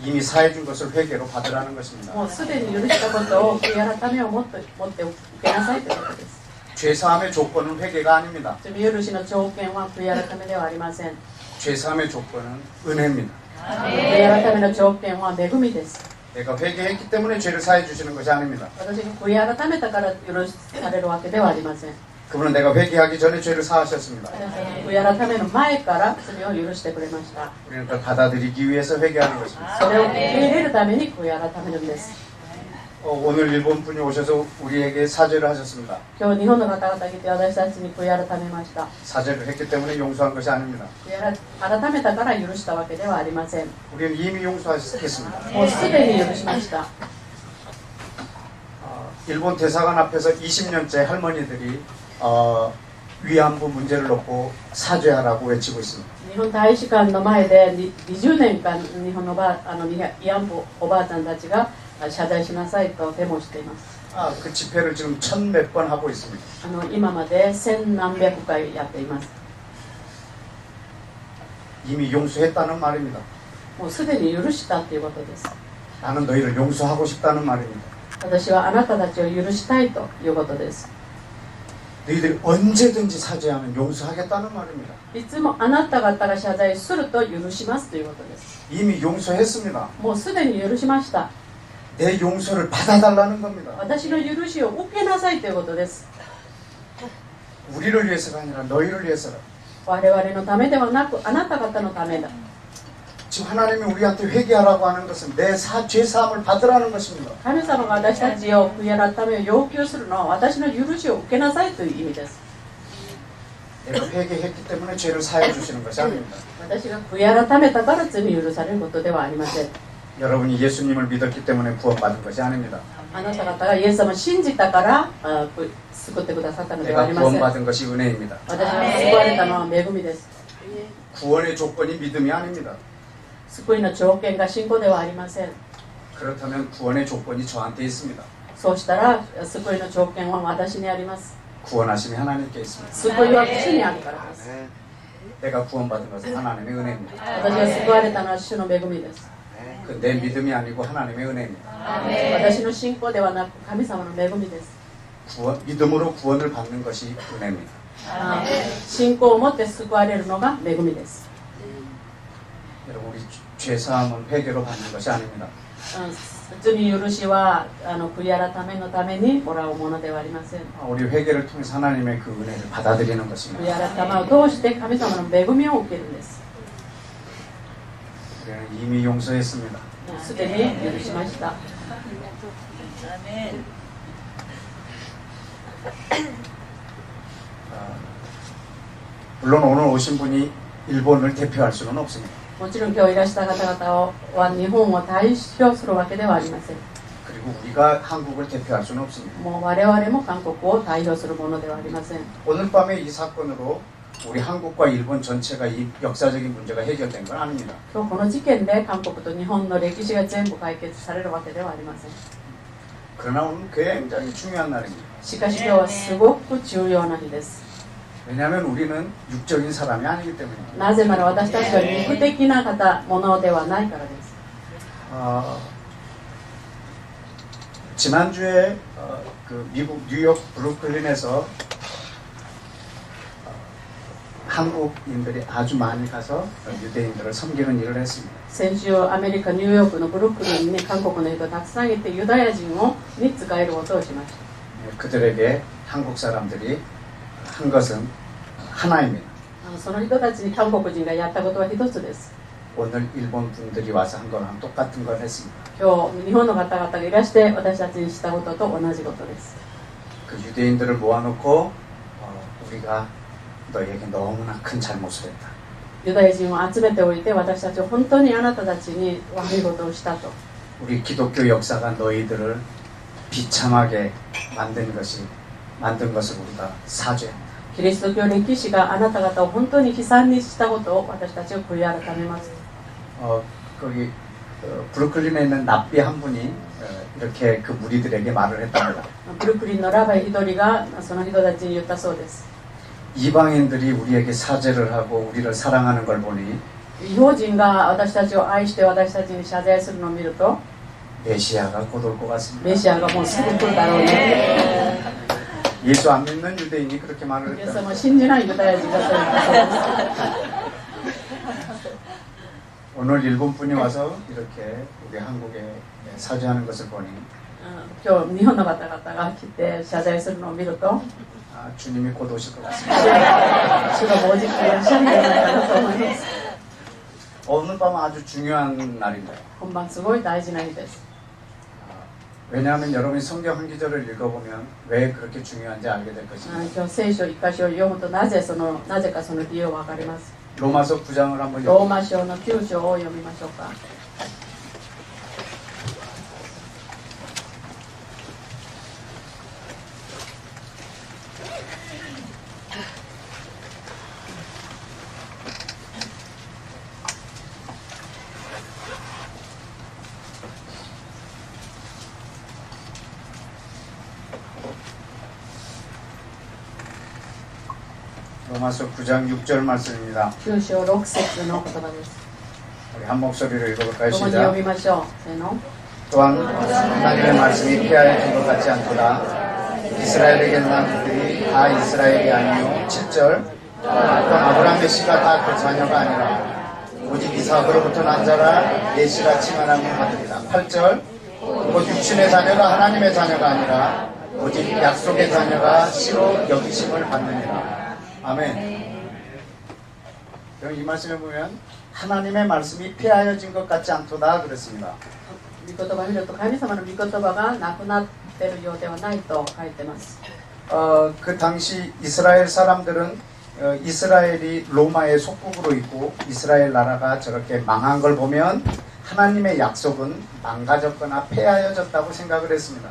이미 사해 준 것을 회개로 받으라는 것입니다. もうすでに許したことを悔い改めを持って受けなさいということです。 죄사함의 조건은 회개가 아닙니다. 罪許しの条件は悔い改めではありません。 죄사함의 조건은 은혜입니다. 悔い改めの条件は恵みです。 내가 회개했기 때문에 죄를 사해 주시는 것이 아닙니다. 私が悔い改めたから許されるわけではありません。 그분은 내가 회개하기 전에 죄를 사하셨습니다. 悔い改めの前から罪を許してくれました。 우리는 그걸 받아들이기 위해서 회개하는 것입니다. それを受け入れるために悔い改めるんです。 오늘 일본 분이 오셔서 우리에게 사죄를 하셨습니다. 今日日本の方々が来て私たちに悔い改めました。 사죄를 했기 때문에 용서한 것이 아닙니다. 悔い改めたから許したわけではありません。 우리는 이미 용서했습니다. もうすでに許しました。 일본 대사관 앞에서 20년째 할머니들이 위안부 문제를 놓고 사죄하라고 외치고 있습니다. 日本大使館の前で20年間日本の慰安婦おばあちゃんたちが謝罪しなさいとデモしています。 그 집회를 지금 1000몇 번 하고 있습니다. 今まで千何百回やっています。 이미 용서했다는 말입니다. もうすでに許したということです。 나는 너희를 용서하고 싶다는 말입니다. 私はあなたたちを許したいということです。 너희들이 언제든지 사죄하면 용서하겠다는 말입니다. いつもあなた方が謝罪すると許しますということです。 이미 용서했습니다. もうすでに許しました。 내 용서를 받아달라는 겁니다. 私の許しを受けなさいということです。 우리를 위해서가 아니라 너희를 위해서라. 我々のためではなくあなた方のためだ。 지금 하나님이 우리한테 회개하라고 하는 것은 내 죄사함을 받으라는 것입니다. 神様が私たちを悔い改めを要求するのは私の許しを受けなさいという意味です。 내가 회개했기 때문에 죄를 사해 주시는 것이 아닙니다. 私が悔い改めたから罪許されることではありません。 여러분이 예수님을 믿었기 때문에 구원받은 것이 아닙니다. あなた方がイエス様を信じたから救ってくださったのではあ 내가 りません。 구원받은 것이 은혜입니다. 私が救われたのは恵みです。 구원의 조건이 믿음이 아닙니다. 救いの条件が信仰ではありません。 그렇다면 구원의 조건이 저한테 있습니다. そうしたら救いの条件は私にあります。 구원하심이 하나님께 있습니다. 救いは主にあるからです。 내가 구원받은 것은 하나님의 은혜입니다. 私が救われたのは主の恵みです。 그 내 믿음이 아니고 하나님의 은혜입니다. 私の信仰ではなく神様の恵みです。 믿음으로 구원을 받는 것이 은혜입니다. 信仰を持って救われるのが恵みです。 여러분 우리 죄사함은 회개로 받는 것이 아닙니다. 罪許しは悔い改めのためにもらうものではありません。 우리 회개를 통해서 하나님의 그 은혜를 받아들이는 것입니다. 悔い改めを通して神様の恵みを受けるんです。 우리는 이미 용서했습니다. すでに許しました。 물론 오늘 오신 분이 일본을 대표할 수는 없습니다. もちろん今日いらした方々は日本を代表するわけではありません。 그리고 우리가 한국을 대표할 수는 없습니다. もう我々も韓国を代表するものではありません。 오늘 밤에 이 사건으로 우리 한국과 일본 전체가 이 역사적인 문제가 해결된 건 아닙니다. 今日この事件で韓国と日本の歴史が全部解決されるわけではありません。 그러나 오늘 굉장히 중요한 날입니다. しかし今日はすごく重要な日です。 왜냐하면 우리는 육적인 사람이 아니기 때문입니다. なぜなら私たちは肉的なものではないからです。 지난주에 그 미국 뉴욕 브루클린에서 한국인들이 아주 많이 가서 유대인들을 섬기는 일을 했습니다. 先週アメリカ・ニューヨークのブルックリンに韓国の人がたくさんいてユダヤ人に仕えることをしました。 그들에게 한국 사람들이 한 것은 하나입니다. その人たちに韓国人がやったことは一つです。 오늘 일본 분들이 와서 한 거랑 똑같은 걸 했습니다. 今日日本の方々がいらして私たちにしたことと同じことです。 그 유대인들을 모아놓고 우리가 너희에게 너무나 큰 잘못을 했다. ユダヤ人を集めておいて私たちは本当にあなたたちに悪いことをしたと。 우리 기독교 역사가 너희들을 비참하게 만든 것을 우리가 사죄합니다. キリスト教歴史があなた方を本当に悲惨にしたことを私たちは悔い改めます。 거기 브루클린에 있는 랍비 한 분이 이렇게 그 무리들에게 말을 했답니다. ブルックリンのラバイ一人がその人たちに言ったそうです。 이방인들이 우리에게 사죄를 하고 우리를 사랑하는 걸 보니 異邦人が私たちを愛して私たちに謝罪するのを見ると 메시아가 곧 올 것 같습니다. メシアがもうすぐ来るだろうね。 예수 안 믿는 유대인이 그렇게 말을 イエス 했다. 様を信じないユダヤ人がそう言ったそうです。 오늘 일본 분이 와서 이렇게 우리 한국에 사죄하는 것을 보니 今日日本の方々が来て謝罪するのを見ると 아, 주님이 곧 오실 것 같습니다. 主がもうじきいらっしゃるんじゃないかなと思います。 오늘 밤은 아주 중요한 날입니다. 本番すごい大事な日です。 왜냐하면 여러분이 성경 한 구절을 읽어보면 왜 그렇게 중요한지 알게 될 것입니다. 今日聖書一箇所を読むとなぜかその理由がわかります。 로마서 9장을 한번 ロー 읽어보면 マ書の9章を読みましょうか。 로마서 9장 6절 말씀입니다. 9章6節の言葉です。 우리 한 목소리로 읽어볼까요? 共に読 시작. みましょう。せーの。 또한 하나님의 말씀이 폐하여진 것 같지 않도다. 이스라엘에게 난 그들이 다 이스라엘이 아니요. 7절. 또 아브라함의 씨가 다 그 자녀가 아니라 오직 이삭으로부터 난 자라 예시라 칭하는 것들이다. 8절. 곧 육신의 자녀가 하나님의 자녀가 아니라 오직 약속의 자녀가 씨로 여기심을 받느니라. 아멘. 그럼 이 말씀에 보면 하나님의 말씀이 폐하여진 것 같지 않도다 그랬습니다. 御言葉を見ると神様の御言葉がなくなっているようではないと書いてます。 그 당시 이스라엘 사람들은 이스라엘이 로마의 속국으로 있고 이스라엘 나라가 저렇게 망한 걸 보면 하나님의 약속은 망가졌거나 폐하여졌다고 생각을 했습니다.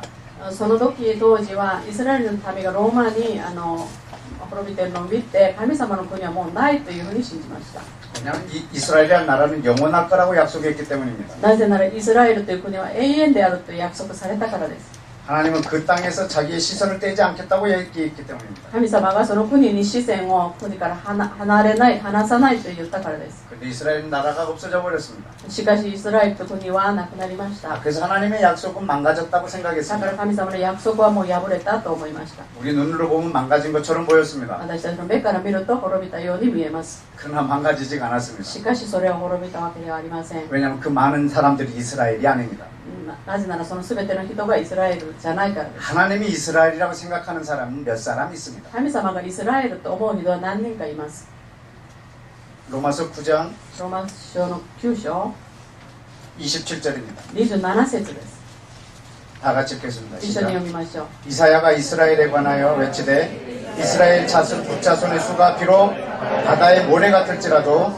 その時当時はイスラエルの民がローマに滅びているのを見て神様の国はもうないというふうに信じました。 왜냐하면 이스라엘이라는 나라는 영원할 거라고 약속했기 때문입니다. なぜならイスラエルという国は永遠であると約束されたからです。 하나님은 그 땅에서 자기의 시선을 떼지 않겠다고 얘기했기 때문입니다. 神様がその国に視線を国から離さないと言ったからです。 근데 이스라엘 나라가 없어져 버렸습니다. しかしイスラエルという国はなくなりました。 그래서 하나님의 약속은 망가졌다고 だから 생각했습니다. 神様の約束はもう破れたと思いました。 우리 눈으로 보면 망가진 것처럼 보였습니다. 私たちの目から見ると滅びたように見えます。 그러나 망가지지가 않았습니다. しかしそれは滅びたわけではありません。 왜냐하면 그 많은 사람들이 이스라엘이 아닙니다. なぜならその全ての人がイスラエルじゃないからです。 하나님이 이스라엘이라고 생각하는 사람은 몇 사람 있습니다. 神様がイスラエルと思う人は何人かいます。 로마서 9장 ローマ書の9章 27절입니다. 27節です。 다 같이 읽겠습니다. 一緒に 시작. 読みましょう。 이사야가 이스라엘에 관하여 외치되 이스라엘 북자손의 수가 비록 바다의 모래 같을지라도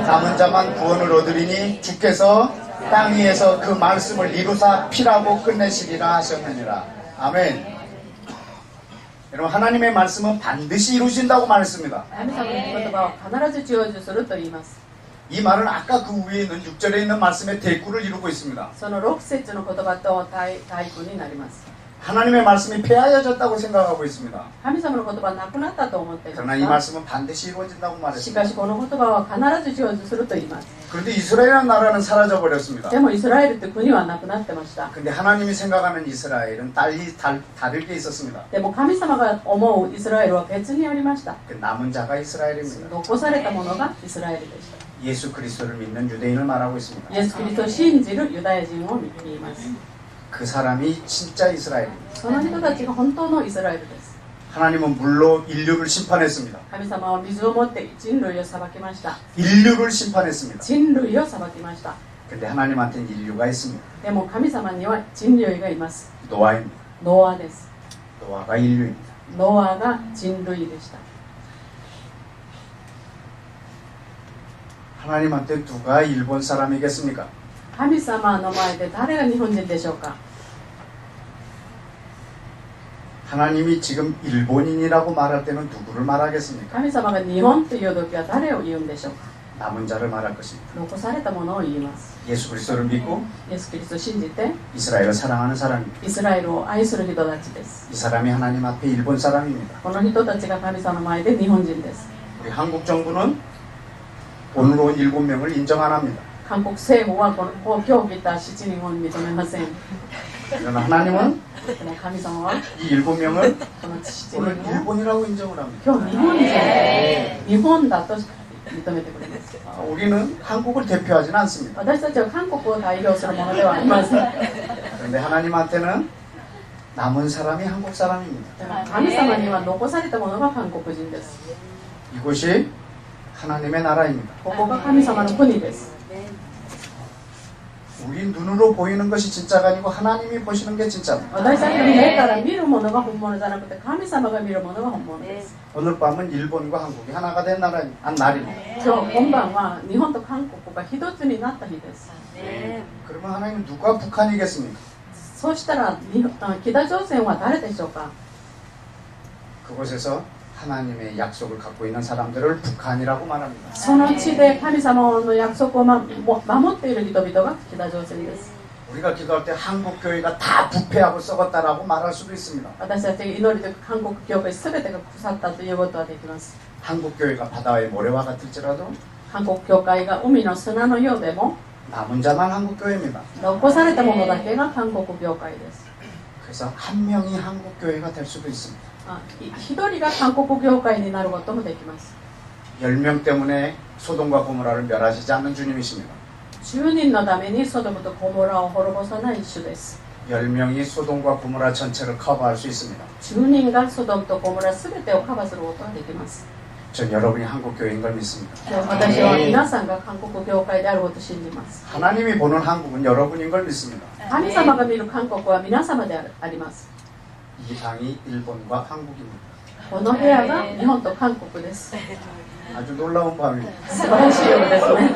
남은 자만 구원을 얻으리니 주께서 땅 위에서 그 말씀을 이루사 피라고 끝내시리라 하셨느니라. 아멘. 여러분 하나님의 말씀은 반드시 이루신다고 말했습니다. 神様の言葉を必ず成就すると言います。 이 말은 아까 그 위에 있는 6절에 있는 말씀의 대꾸를 이루고 있습니다. その6節の言葉と対句になります。 하나님의 말씀이 폐하여졌다고 생각하고 있습니다. 神様の言葉はなくなったと思ってい 그러나 이 ます 말씀은 반드시 이루어진다고 し 말했습니다. かしこの言葉は必ず成就すると言います。 그런데 이스라엘이라는 나라는 사라져 버렸습니다. でもイスラエルという国はなくなってました。 근데 하나님이 생각하는 이스라엘은 다르게 있었습니다. でも神様が思うイスラエルは別にありました。 그 남은 자가 이스라엘입니다. 残されたものがイスラエルでした。 예수 그리스도를 믿는 유대인을 말하고 있습니다. イエス・キリストを信じるユダヤ人を言います。 그 사람이 진짜 이스라엘입니다. その人たちが本当のイスラエルです。 하나님은 물로 인류를 심판했습니다. 神様は水を持って人類を裁きました。 인류를 심판했습니다. 人類を裁きました。 근데 하나님한테는 인류가 있습니다. でも神様には人類がいます。 노아입니다. ノアです。 노아가 인류입니다. ノアが人類でした。 하나님한테 누가 일본 사람이겠습니까? 神様の前で誰が日本人でしょうか。 하나님이 지금 일본인이라고 말할 때는 누구를 말하겠습니까? 神様が日本という時は誰を言うんでしょうか。 남은 자를 말할 것입니다. 残されたものを言います。 예수 그리스도를 믿고 イエス・キリストを信じて 이스라엘을 사랑하는 사람입니다. イスラエルを愛する人たちです。 이 사람이 하나님 앞에 일본 사람입니다. この人たちが神様の前で日本人です。 우리 한국 정부는 오늘 온 7명을 인정 안 합니다. 韓国政府はこの今日来た7人を認めません。 그러나 하나님은 でも神様は 이 7명을 この7 오늘 人を 일본이라고 인정을 합니다. 今日日本人、日本だと認めてくれます。 우리는 한국을 대표하지는 않습니다. 私たちは韓国を代表するものではありません。 그런데 하나님한테는 남은 사람이 한국 사람입니다. でも神様には残されたものが韓国人です。 이곳이 하나님의 나라입니다. ここが神様の国です。 우리 눈으로 보이는 것이 진짜가 아니고 하나님이 보시는 게 진짜입니다. 私たちの目から見るものが本物じゃなくて神様が見るものが本物です。 오늘 밤은 일본과 한국이 하나가 된 날입니다. 今日今晩は日本と韓国が一つになった日です。 그러면 하나님 누가 북한이겠습니까? そうしたら北朝鮮は誰でしょうか。 그곳에서 하나님의 약속을 갖고 있는 사람들을 북한이라고 말합니다. その地で神様の約束を守っている人々が北朝鮮です。 우리가 기도할 때 한국 교회가 다 부패하고 썩었다라고 말할 수도 있습니다. 私たちが祈りで韓国教会全てが腐ったということはできます。 한국 교회가 바다의 모래와 같을지라도 韓国教会が海の砂のようでも 남은 자만 한국 교회입니다. 残されたものだけが韓国教会です。 그래서 한 명이 한국 교회가 될 수도 있습니다. 一人が韓国教会になることもできます。 10명 때문에 소돔과 고모라를 멸하시지 않는 주님이십니다. 10人のためにソドムとゴモラを滅ぼさない主です。 10명이 소돔과 고모라 전체를 커버할 수 있습니다. 10人がソドムとゴモラ全てをカバーすることができます。 전 여러분이 한국 교회인 걸 믿습니다. 私は皆さんが韓国教会であることを信じます。 하나님이 보는 한국은 여러분인 걸 믿습니다. 神様が見る韓国は皆様であります。 이 방이 일본과 한국입니다. この部屋が日本と韓国です。 아주 놀라운 밤입니다. 素晴らしいようですね。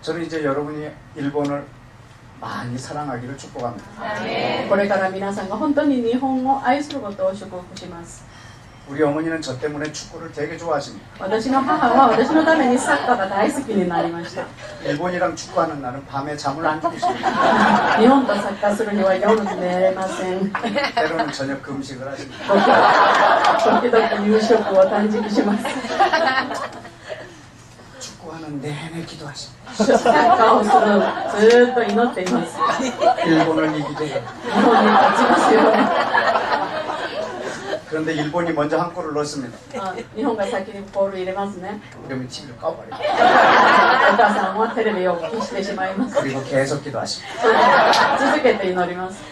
저는 이제 여러분이 일본을 많이 사랑하기를 축복합니다. これから皆さんが本当に日本を愛することを祝福します。 우리 어머니는 저 때문에 축구를 되게 좋아하십니다. 私の母は私のためにサッカーが大好きになりました。 일본이랑 축구하는 날은 밤에 잠을 안 주무십니다. 日本とサッカーするには夜寝れません。 때로는 저녁 금식을 하십니다. 時々夕食を断食します。 축구하는 내내 기도하십니다. サッカーをするずーっと祈っています。 일본을 이기게. 日本に勝ちますよね。 그런데 일본이 먼저 한 골을 넣습니다. 日本が先にボール入れますね。 그러면 TV를 꺼버려요. お母さんはテレビを消してしまいます。 그리고 계속 기도하십니다. 続けて祈ります。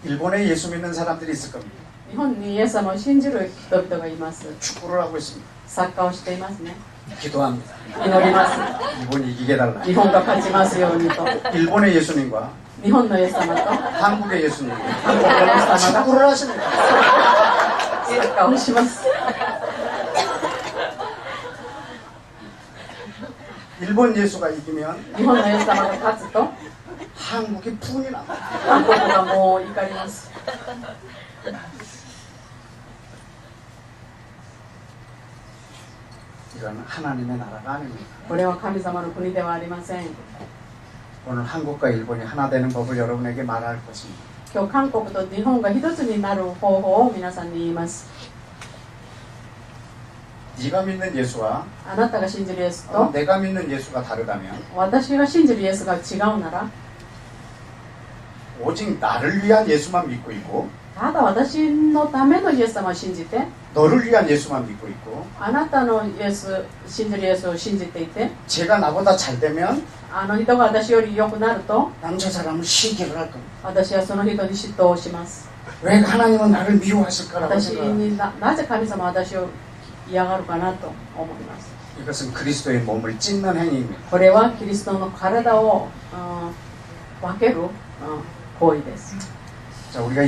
일본에 예수 믿는 사람들이 있을 겁니다. 日本にイエス様を信じる人々がいます。 축구를 하고 있습니다. サッカーをしていますね。 기도합니다. 祈ります。 일본이 이기게 해달라. 日本が勝ちますようにと。 일본의 예수님과 日本のイエス様と 한국의 예수님 韓国のイエス様が 축구를 하십니다. サッカーをします。 일본 예수가 이기면 日本のイエス様が勝つと 한국이 분이 납니다. 韓国がもう怒ります。 이건 하나님의 나라가 아닙니다. これは神様の国ではありません。 오늘 한국과 일본이 하나 되는 법을 여러분에게 말할 것입니다. 今日韓国と日本が一つになる方法を皆さんに言います。 네가 믿는 예수와 あなたが信じるイエスと 내가 믿는 예수가 다르다면 私が信じるイエスが違うなら 오직 나를 위한 예수만 믿고 있고 ただ私のためのイエス様を信じて 너를 위한 예수만 믿고 있고 あなたのイエス信じるイエスを信じていて 제가 나보다 잘 되면 あの人が私より良くなると 난 저 사람을 시기를 할 겁니다. 私はその人に嫉妬をします。 왜 하나님은 나를 미워하실까라고 私 생각합니다. になぜ神様は私を嫌がるかなと思います。 이것은 그리스도의 몸을 찢는 행위입니다. これはキリストの体を分ける行為です。 자, 우리가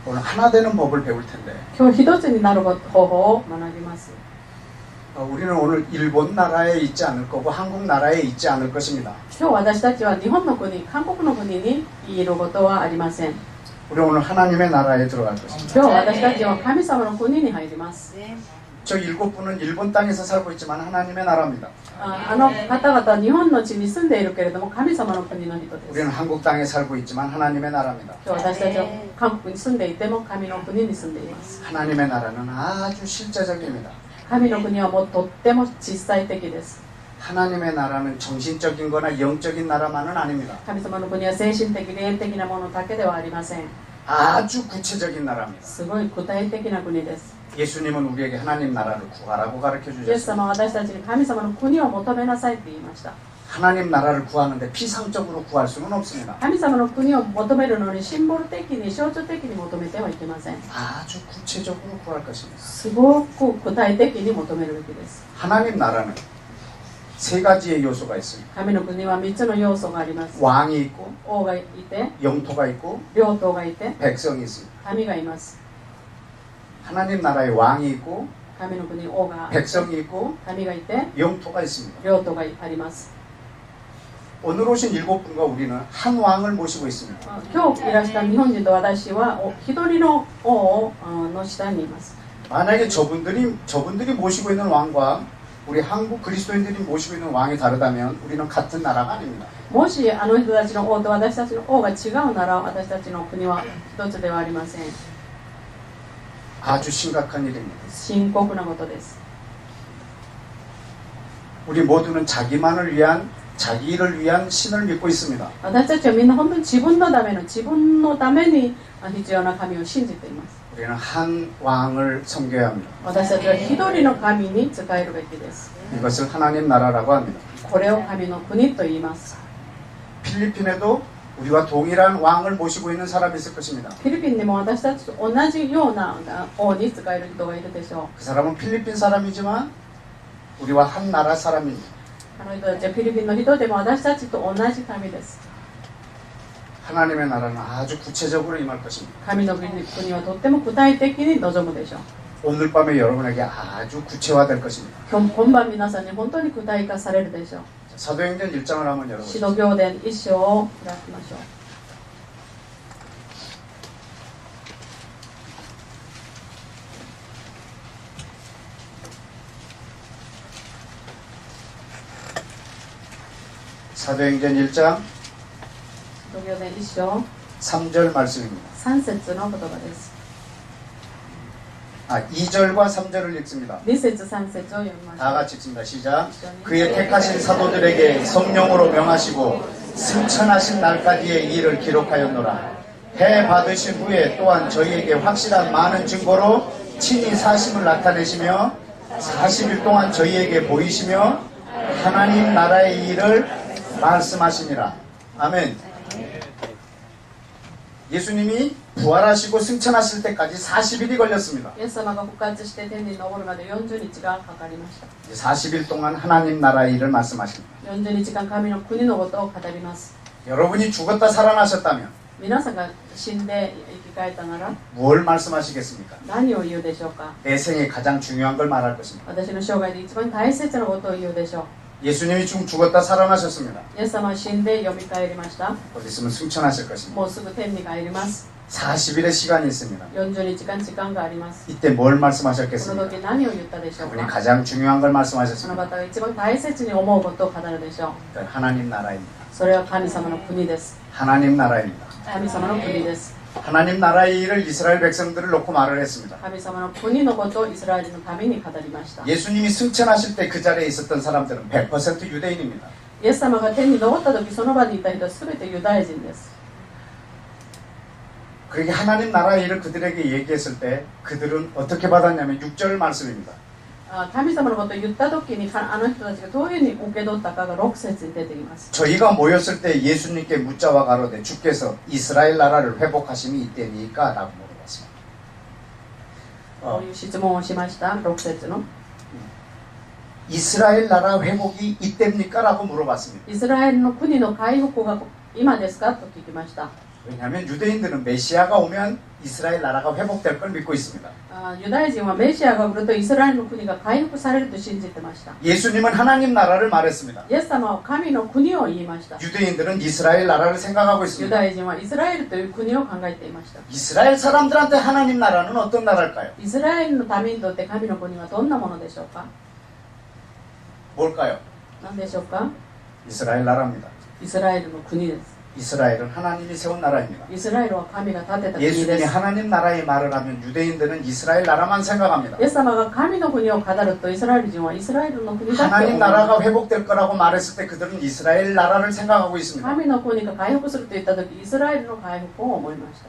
오늘 하나 되는 법을 배울 텐데 今日一つになる方法を学びます。 우리는 오늘 일본 나라에 있지 않을 거고 한국 나라에 있지 않을 것입니다. 今日私たちは日本の国、韓国の国にいることはありません。 우리 오늘 하나님의 나라에 들어갈 것입니다. 今日私たちは神様の国に入ります。 저 7분은 일본 땅에서 살고 있지만 하나님의 나라입니다. あの方々は日本の地に住んでいるけれども神様の国の人です。 우리는 한국 땅에 살고 있지만 하나님의 나라입니다. 今日私たちは韓国に住んでいても神の国に住んでいます。 하나님의 나라는 아주 실제적입니다. 神の国はもうとっても実際的です。 하나님의 나라는 정신적인 거나 영적인 나라만은 아닙니다. 神様の国は精神的、霊的なものだけではありません。 아주 구체적인 나라입니다. すごい具体的な国です。 예수님은 우리에게 하나님 나라를 구하라고 가르쳐 イエス 주셨습니다. 様は私たちに神様の国を求めなさいって言いました。 하나님 나라를 구하는데 피상적으로 구할 수는 없습니다. 神様の国を求めるのにシンボル的に象徴的に求めてはいけません。 아주 구체적으로 구할 것입니다. すごく具体的に求めるべきです。 하나님 나라는 세 가지의 요소가 있습니다. 神の国は3つの要素があります。 왕이 있고 王がいて、 영토가 있고 領頭がいて、 백성이 있습니다. 神がいます。 하나님 나라에 왕이 있고 神の国、王が、 백성이 있고 神がいて、 영토가 있습니다. 領頭があります。 오늘 오신 7분과 우리는 한 왕을 모시고 있습니다. 今日いらした日本人と私は一人の王の下にいます。 만약에 저분들이 모시고 있는 왕과 우리 한국 그리스도인들이 모시고 있는 왕이 다르다면 우리는 같은 나라가 아닙니다. もしあの人たちの王と私たちの王が違うなら私たちの国は一つではありません。 아주 심각한 일입니다. 深刻なことです。 우리 모두는 자기만을 위한 자기 일을 위한 신을 믿고 있습니다. 私たちはみんな本当に自分のための自分のために必要な神を信じています。 우리는 한 왕을 섬겨야 합니다. 私たちは一人の神に仕えるべきです。 이것을 하나님 나라라고 합니다. これを神の国と言います。 필리핀에도 우리와 동일한 왕을 모시고 있는 사람이 있을 것입니다. フィリピンにも私たちと同じような王に仕える人がいるでしょう。 그 사람은 필리핀 사람이지만 우리와 한 나라 사람입니다. あの人たちはフィリピンの人でも私たちと同じ神です。 하나님의 나라는 아주 구체적으로 임할 것입니다. 神の国はとっても具体的に望むでしょう。 오늘 밤에 여러분에게 아주 구체화될 것입니다. 今晩皆さんに本当に具体化されるでしょう。 사도행전 1장을 한번 使 열어보시죠. 徒行伝1章を開きましょう。 사도행전 1장 使徒行伝1章 3절 말씀입니다. 3節の言葉です。 2절과 3절을 읽습니다. 2節3節を読みましょ 다 う。 같이 읽습니다. 시작. 그의 택하신 사도들에게 성령으로 명하시고 승천하신 날까지의 일을 기록하였노라. 해 받으신 후에 또한 저희에게 확실한 많은 증거로 친히 사심을 나타내시며 40일 동안 저희에게 보이시며 하나님 나라의 일을 말씀하시니라. 아멘. 예수님이 부활하시고 승천하실 때까지 40일이 걸렸습니다. イエス様が復活して天に昇るまで40日がかかりました。 40일 동안 하나님 나라의 일을 말씀하십니다. 40日間神の国のことを語ります。 여러분이 죽었다 살아나셨다면 皆さんが死んで生き返ったなら 뭘 말씀하시겠습니까? 何を言うでしょうか。 내 생에 가장 중요한 걸 말할 것입니다. 私の生涯で一番大切なことを言うでしょう。 예수님이 죽었다 살아나셨습니다. イエス様は死んで蘇りました。 곧 있으면 승천하실 것입니다. もうすぐ天に帰ります。 40일의 시간이 있습니다. 40日間時間があります。 이때 뭘 その 말씀하셨겠습니까? 時何を言ったでしょう 그분이 か。 가장 중요한 걸 その 말씀하셨습니다. 方が一番大切に思うことを語るでしょう。 그러니까 하나님 나라입니다. それは神様の国です。 하나님 나라입니다. 神様の国です。 하나님 나라의 일을 이스라엘 백성들을 놓고 말을 했습니다. 神様の国のことをイスラエルのために語りました。 예수님이 승천하실 때 그 자리에 있었던 사람들은 100% 유대인입니다. イエス様が天に昇った時その場にいた人は全てユダヤ人です。 그렇게 하나님 나라의 일을 그들에게 얘기했을 때 그들은 어떻게 받았냐면 6절 말씀입니다. 神様のことを言った時にあの人たちがどういうふうに受け取ったかが6節に出ています。 저희가 모였을 때 예수님께 묻자와 가로되 주께서 이스라엘 나라를 회복하심이 이때니까? 라고 물어봤습니다. こういう質問をしました。6節の 이스라엘 나라 회복이 이때입니까? 라고 물어봤습니다. イスラエルの国の回復が今ですかと聞きました。 왜냐하면 유대인들은 메시아가 오면 이스라엘 나라가 회복될 걸 믿고 있습니다. ユダヤ人はメシアが来るとイスラエルの国が回復されると信じてました。 예수님은 하나님 나라를 말했습니다. イエス様は神の国を言いました。 유대인들은 이스라엘 나라를 생각하고 ユ 있습니다. ダヤ人はイスラエルという国を考えていました。 이스라엘 사람들한테 하나님 나라는 어떤 나라일까요? イスラエルの民にとって神の国はどんなものでしょうか？ 뭘까요? 何でしょうか？ 이스라엘 나라입니다. イスラエルの国です。 이스라엘은 하나님이 세운 나라입니다. イスラエルは神が建てた国 예수님이 です。 하나님 나라의 말을 하면 유대인들은 이스라엘 나라만 생각합니다. イエス様が神の国を語るとイスラエル人はイスラエルの国だって思 하나님 います。 나라가 회복될 거라고 말했을 때 그들은 이스라엘 나라를 생각하고 있습니다. 神の国が回復すると言った時イスラエルの回復を思いました。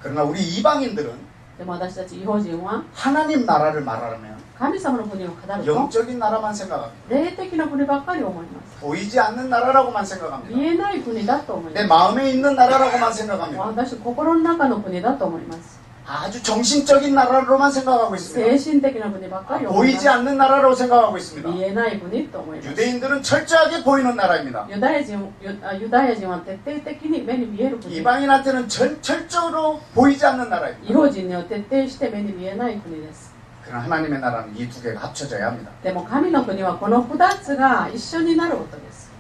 그러나 우리 이방인들은 でも私たち異邦人は 하나님 나라를 말하면 神様の国を語ると 영적인 나라만 생각합니다. 霊的な国ばっかり思います。 보이지 않는 나라라고만 생각합니다. 見えない国だと思いま 내 す。 마음에 있는 나라라고만 생각합니다. 私心の中の国だと思います。 아주 정신적인 나라로만 생각하고 精 있습니다. 神的な国ばっかり思いま 보이지 す。 않는 나라로 생각하고 있습니다. 見えない国と思います。 유대인들은 철저하게 보이는 나라입니다. ユダヤ人は徹底的に目に見える国。 이방인한테는 철저로 보이지 않는 나라입니다. 異邦人には徹底して目に見えない国です。 그러나 하나님의 나라는 이 두 개가 합쳐져야 합니다. でも神の国はこの2つが一緒になることです。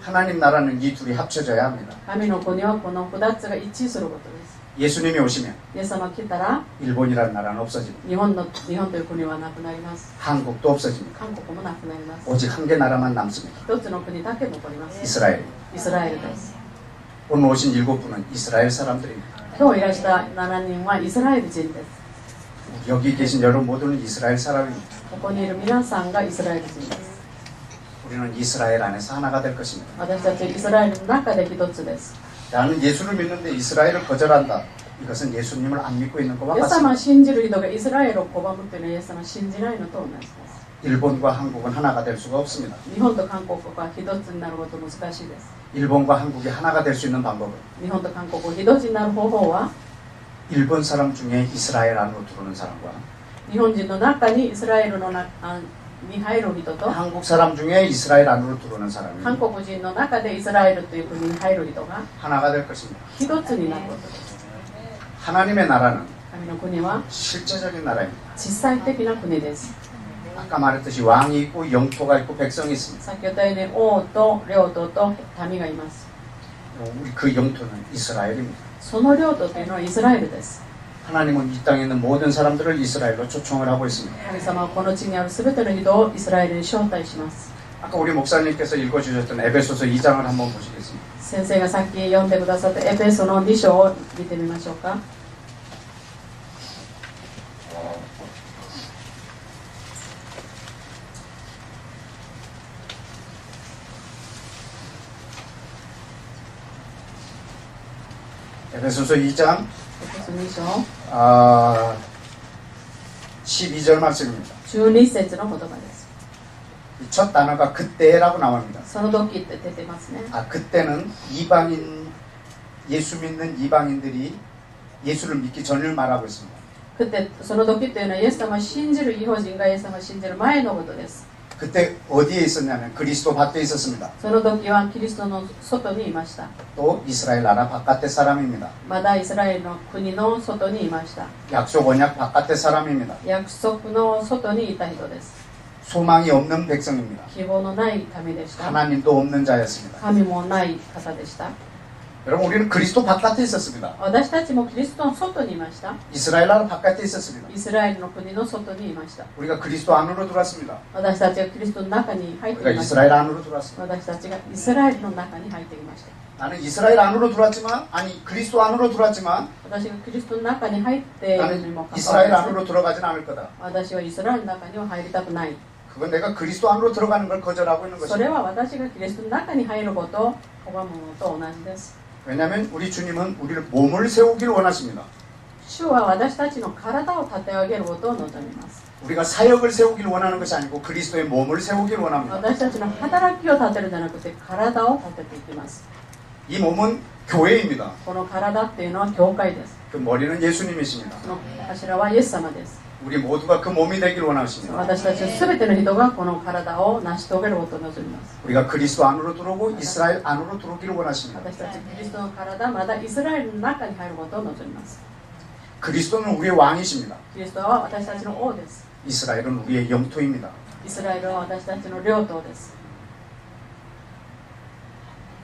하나님 나라는 이 둘이 합쳐져야 합니다. 神の国はこの2つが一致することです。 예수님이 오시면 イエス様が来たら 일본이라는 나라는 없어집니다. 日本という国はなくなります。 한국도 없어집니다. 韓国もなくなります。 오직 한 개 나라만 남습니다. 一つの国だけ残ります。 이스라엘. イスラエルです。 오늘 오신 7분은 이스라엘 사람들입니다. 今日いらした7人はイスラエル人です。 여기 계신 여러분 모두는 이스라엘 사람입니다. ここにいる皆さんがイスラエル人です。 우리는 이스라엘 안에서 하나가 될 것입니다. 私たちイスラエルの中で一つです。 나는 예수를 믿는데 이스라엘을 거절한다. 이것은 예수님을 안 믿고 있는 것과 イエス様を 같습니다. 信じる人がイスラエルを拒むというのはイエス様を信じないのと同じです。 일본과 한국은 하나가 될 수가 없습니다. 日本と韓国が一つになること難しいです。 일본과 한국이 하나가 될 수 있는 방법은 日本と韓国が一つになる方法は 일본 사람 중에 이스라엘 안으로 들어오는 사람과 日本人の中にイスラエルの中に入る人と 한국 사람 중에 이스라엘 안으로 들어오는 사람이 韓国人の中でイスラエルという国に入る人が 하나가 될 것입니다. 一つになることです。 하나님의 나라는 神の国は 실제적인 나라입니다. 実際的な国です。 아까 말했듯이 왕이 있고 영토가 있고 백성이 있습니다. 先ほど言ったように王と領土と民がいます。 우리 그 영토는 이스라엘입니다. その領土というのはイスラエルです。 하나님은 이 땅에 있는 모든 사람들을 이스라엘로 초청을 하고 있습니다. 神様はこの地にあるすべての人をイスラエルに招待します。 아까 우리 목사님께서 읽어주셨던 에베소서 2장을 한번 보시겠습니다. 先生がさっき読んでくださったエペソの2章を見てみましょうか。 에베소서 2장 エペソ2章 12절 말씀입니다. 12節の言葉です。 이 첫 단어가 그때라고 나옵니다. その時って出てますね。 그때는 이방인 예수 믿는 이방인들이 예수를 믿기 전을 말하고 있습니다. その時というのはイエス様を信じる異邦人がイエス様を信じる前のことです。 그때 어디에 있었냐면 그리스도 밭에 있었습니다. その時はキリストの外にいました。 또 이스라엘 나라 바깥의 사람입니다. まだイスラエルの国の外にいました。 약속 언약 바깥의 사람입니다. 約束の外にいた人です。 소망이 없는 백성입니다. 希望のない民でした。 하나님도 없는 자였습니다. 神もない方でした。 여러분 우리는 그리스도 바깥에 있었습니다. 私たちもキリストの外にいました。 이스라엘 나라 바깥에 있었습니다. イスラエルの国の外にいました。 우리가 그리스도 안으로 들어왔습니다. 私たちがキリストの中に入って 우리가 いました。 이스라엘 안으로 들어왔습니다. 私たちがイスラエルの中に入っていました。 나는 이스라엘 안으로 들어왔지만 그리스도 안으로 들어왔지만 私がキリストの中に入っているにも 나는 かか 이스라엘 わらず 안으로 들어가진 않을 거다. 私はイスラエルの中には入りたくない。 그건 내가 그리스도 안으로 들어가는 걸 거절하고 있는 それ 것입니다. は私がキリストの中に入ることを拒むのと同じです。 왜냐하면 우리 주님은 우리를 몸을 세우기를 원하십니다. 主は私たちの体を立て上げることを望みます。 우리가 사역을 세우기를 원하는 것이 아니고 그리스도의 몸을 세우기를 원합니다. 私たちの働きを立てるんじゃなくて体を立てていきます。 이 몸은 교회입니다. この体っていうのは教会です。 그 머리는 예수님이십니다. その頭はイエス様です。 우리 모두가 그 몸이 되길 원하십니다. 私たち全ての人がこの体を成し遂げることを望みます。 우리가 그리스도 안으로 들어오고 이스라엘 안으로 들어오기를 원하십니다. 私たちキリストの体、まだイスラエルの中に入ることを望みます。 그리스도는 우리의 왕이십니다. キリストは私たちの王です。 이스라엘은 우리의 영토입니다. イスラエルは私たちの領土です。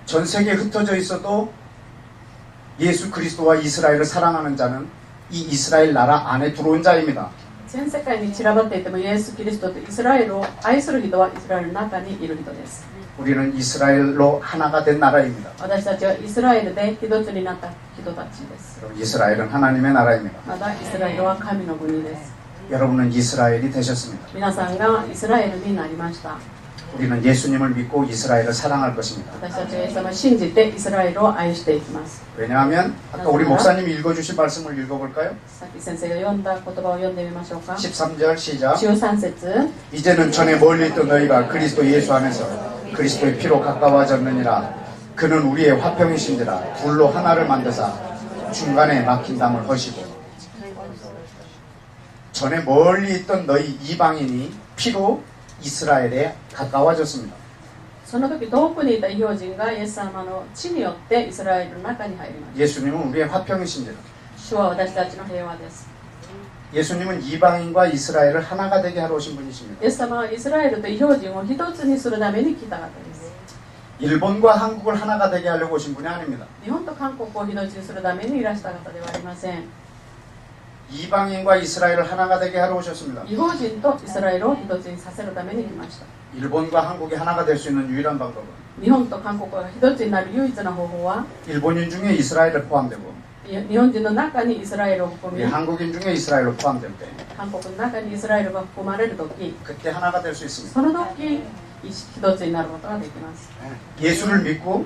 전 세계에 흩어져 있어도 예수 그리스도와 이스라엘을 사랑하는 자는 이 이스라엘 나라 안에 들어온 자입니다. 全世界に散らばっていてもイエス・キリストとイスラエルを愛する人はイスラエルの中にいる人です。 우리는 이스라엘로 하나가 된 나라입니다. 私たちはイスラエルで一つになった人たちです。 여러분, 이스라엘은 하나님의 나라입니다. またイスラエルは神の国です。 여러분은 이스라엘이 되셨습니다. 皆さんがイスラエルになりました。 우리는 예수님을 믿고 이스라엘을 사랑할 것입니다. 私たちはイエス様を信じてイスラエルを愛していきます。 왜냐하면 아까 우리 목사님이 읽어주신 말씀을 읽어볼까요? さっき先生が読んだ言葉を読んでみましょうか。 13절 시작. 13節 이제는 전에 멀리 있던 너희가 그리스도 예수 안에서 그리스도의 피로 가까워졌느니라. 그는 우리의 화평이신지라. 둘로 하나를 만드사 중간에 막힌 담을 허시고. 전에 멀리 있던 너희 이방인이 피로 이스라엘에 가까워졌습니다. その時遠くにいた異邦人がイエス様の血によってイスラエルの中に入りました。 예수님은 우리의 화평이신지라. 主は私たちの平和です。 예수님은 이방인과 이스라엘을 하나가 되게 하러 오신 분이십니다. イエス様はイスラエルと異邦人を一つにするために来た方です。 일본과 한국을 하나가 되게 하려고 오신 분이 아닙니다. 日本と韓国を一つにするためにいらした方ではありません。 이방인과 이스라엘을 하나가 되게 하러 오셨습니다. 異邦人とイスラエルを一つにさせるために来ました。 일본과 한국이 하나가 될 수 있는 유일한 방법은 日本と韓国が一つになる唯一の方法は 일본인 중에 이스라엘을 포함되고 日本人の中にイスラエルを含 우리 み 한국인 중에 이스라엘로 포함될 때 韓国の中にイスラエルが含まれる時 그때 하나가 될 수 있습니다. その時一つになることができます。 예수를 믿고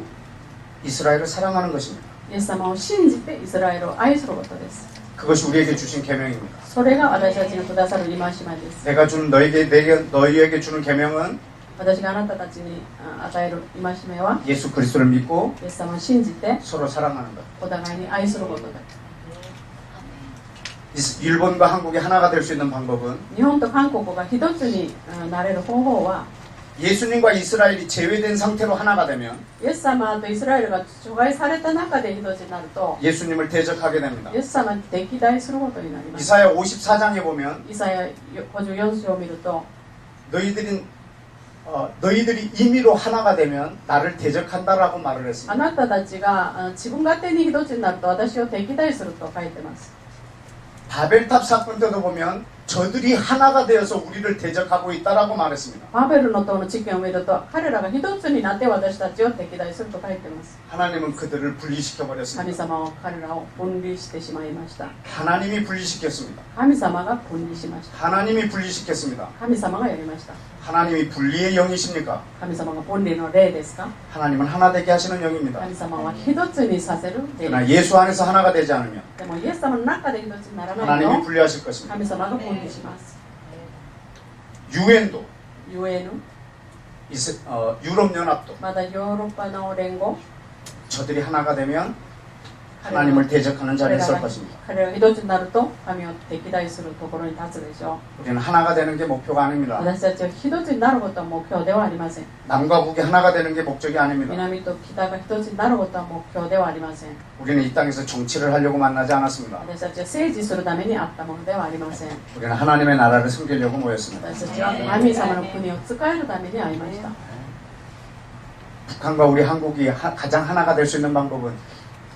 이스라엘을 사랑하는 것입니다. イエス様を信じてイスラエルを愛することです。 그것이 우리에게 주신 계명입니다. それが私たちにくださる戒めです。 내가 준 너희에게 주는 계명은 私があなたたちに与える戒めは 예수 그리스도를 믿고 イエス様を信じて 서로 사랑하는 것. お互いに愛することです。 일본과 한국이 하나가 될 수 있는 방법은 日本と韓国が一つになれる方法は 예수님과 이스라엘이 제외된 상태로 하나가 되면 イエス様とイスラエルが除外された中で一つになると 예수님을 대적하게 됩니다. イエス様に敵対することになります。 이사야 54장에 보면 イサヤ54章を見ると 너희들이 임의로 하나가 되면 나를 대적한다라고 말을 あ 했습니다. なたたちが自分勝手に一つになると私を敵対すると書いてます。 바벨탑 사건 때도 보면 저들이 하나가 되어서 우리를 대적하고 있다라고 말했습니다. バベルの塔の事件を見ると彼らが一つになって私たちを敵対すると書いてます。 하나님은 그들을 분리시켜 神 버렸습니다. 様は彼らを分離してしまいました。 하나님이 분리시켰습니다. 神様が分離しました。 하나님이 분리시켰습니다. 神様がやりました。 하나님이 분리의 영이십니까? 神様が分離の霊ですか？ 하나님은 하나 되게 하시는 영입니다. 神様は一つにさせる霊 그러나 です。 예수 안에서 하나가 되지 않으면 でもイエス様の中で一つにならない 하나님이 と 분리하실 것입니다. 神様が分離します。 유엔도 ゆえぬ 유럽연합도 まだヨーロッパの連合 저들이 하나가 되면 하나님을 대적하는 자리에 설 것입니다. 彼らが一つになると神を敵対するところに立つでしょ 우리는 하나가 되는 게 목표가 う。 아닙니다. 私たちは一つになることは目標ではありません。 남과 북이 하나가 되는 게 목적이 아닙니다. 南と北が一つになることは目標ではありません。 우리는 이 땅에서 정치를 하려고 만나지 않았습니다. 私たちは政治するためにあったものではありません。 우리는 하나님의 나라를 섬기려고 모였습니다. 私たちは神様の国を使えるために会いました。 북한과 우리 한국이 가장 하나가 될 수 있는 방법은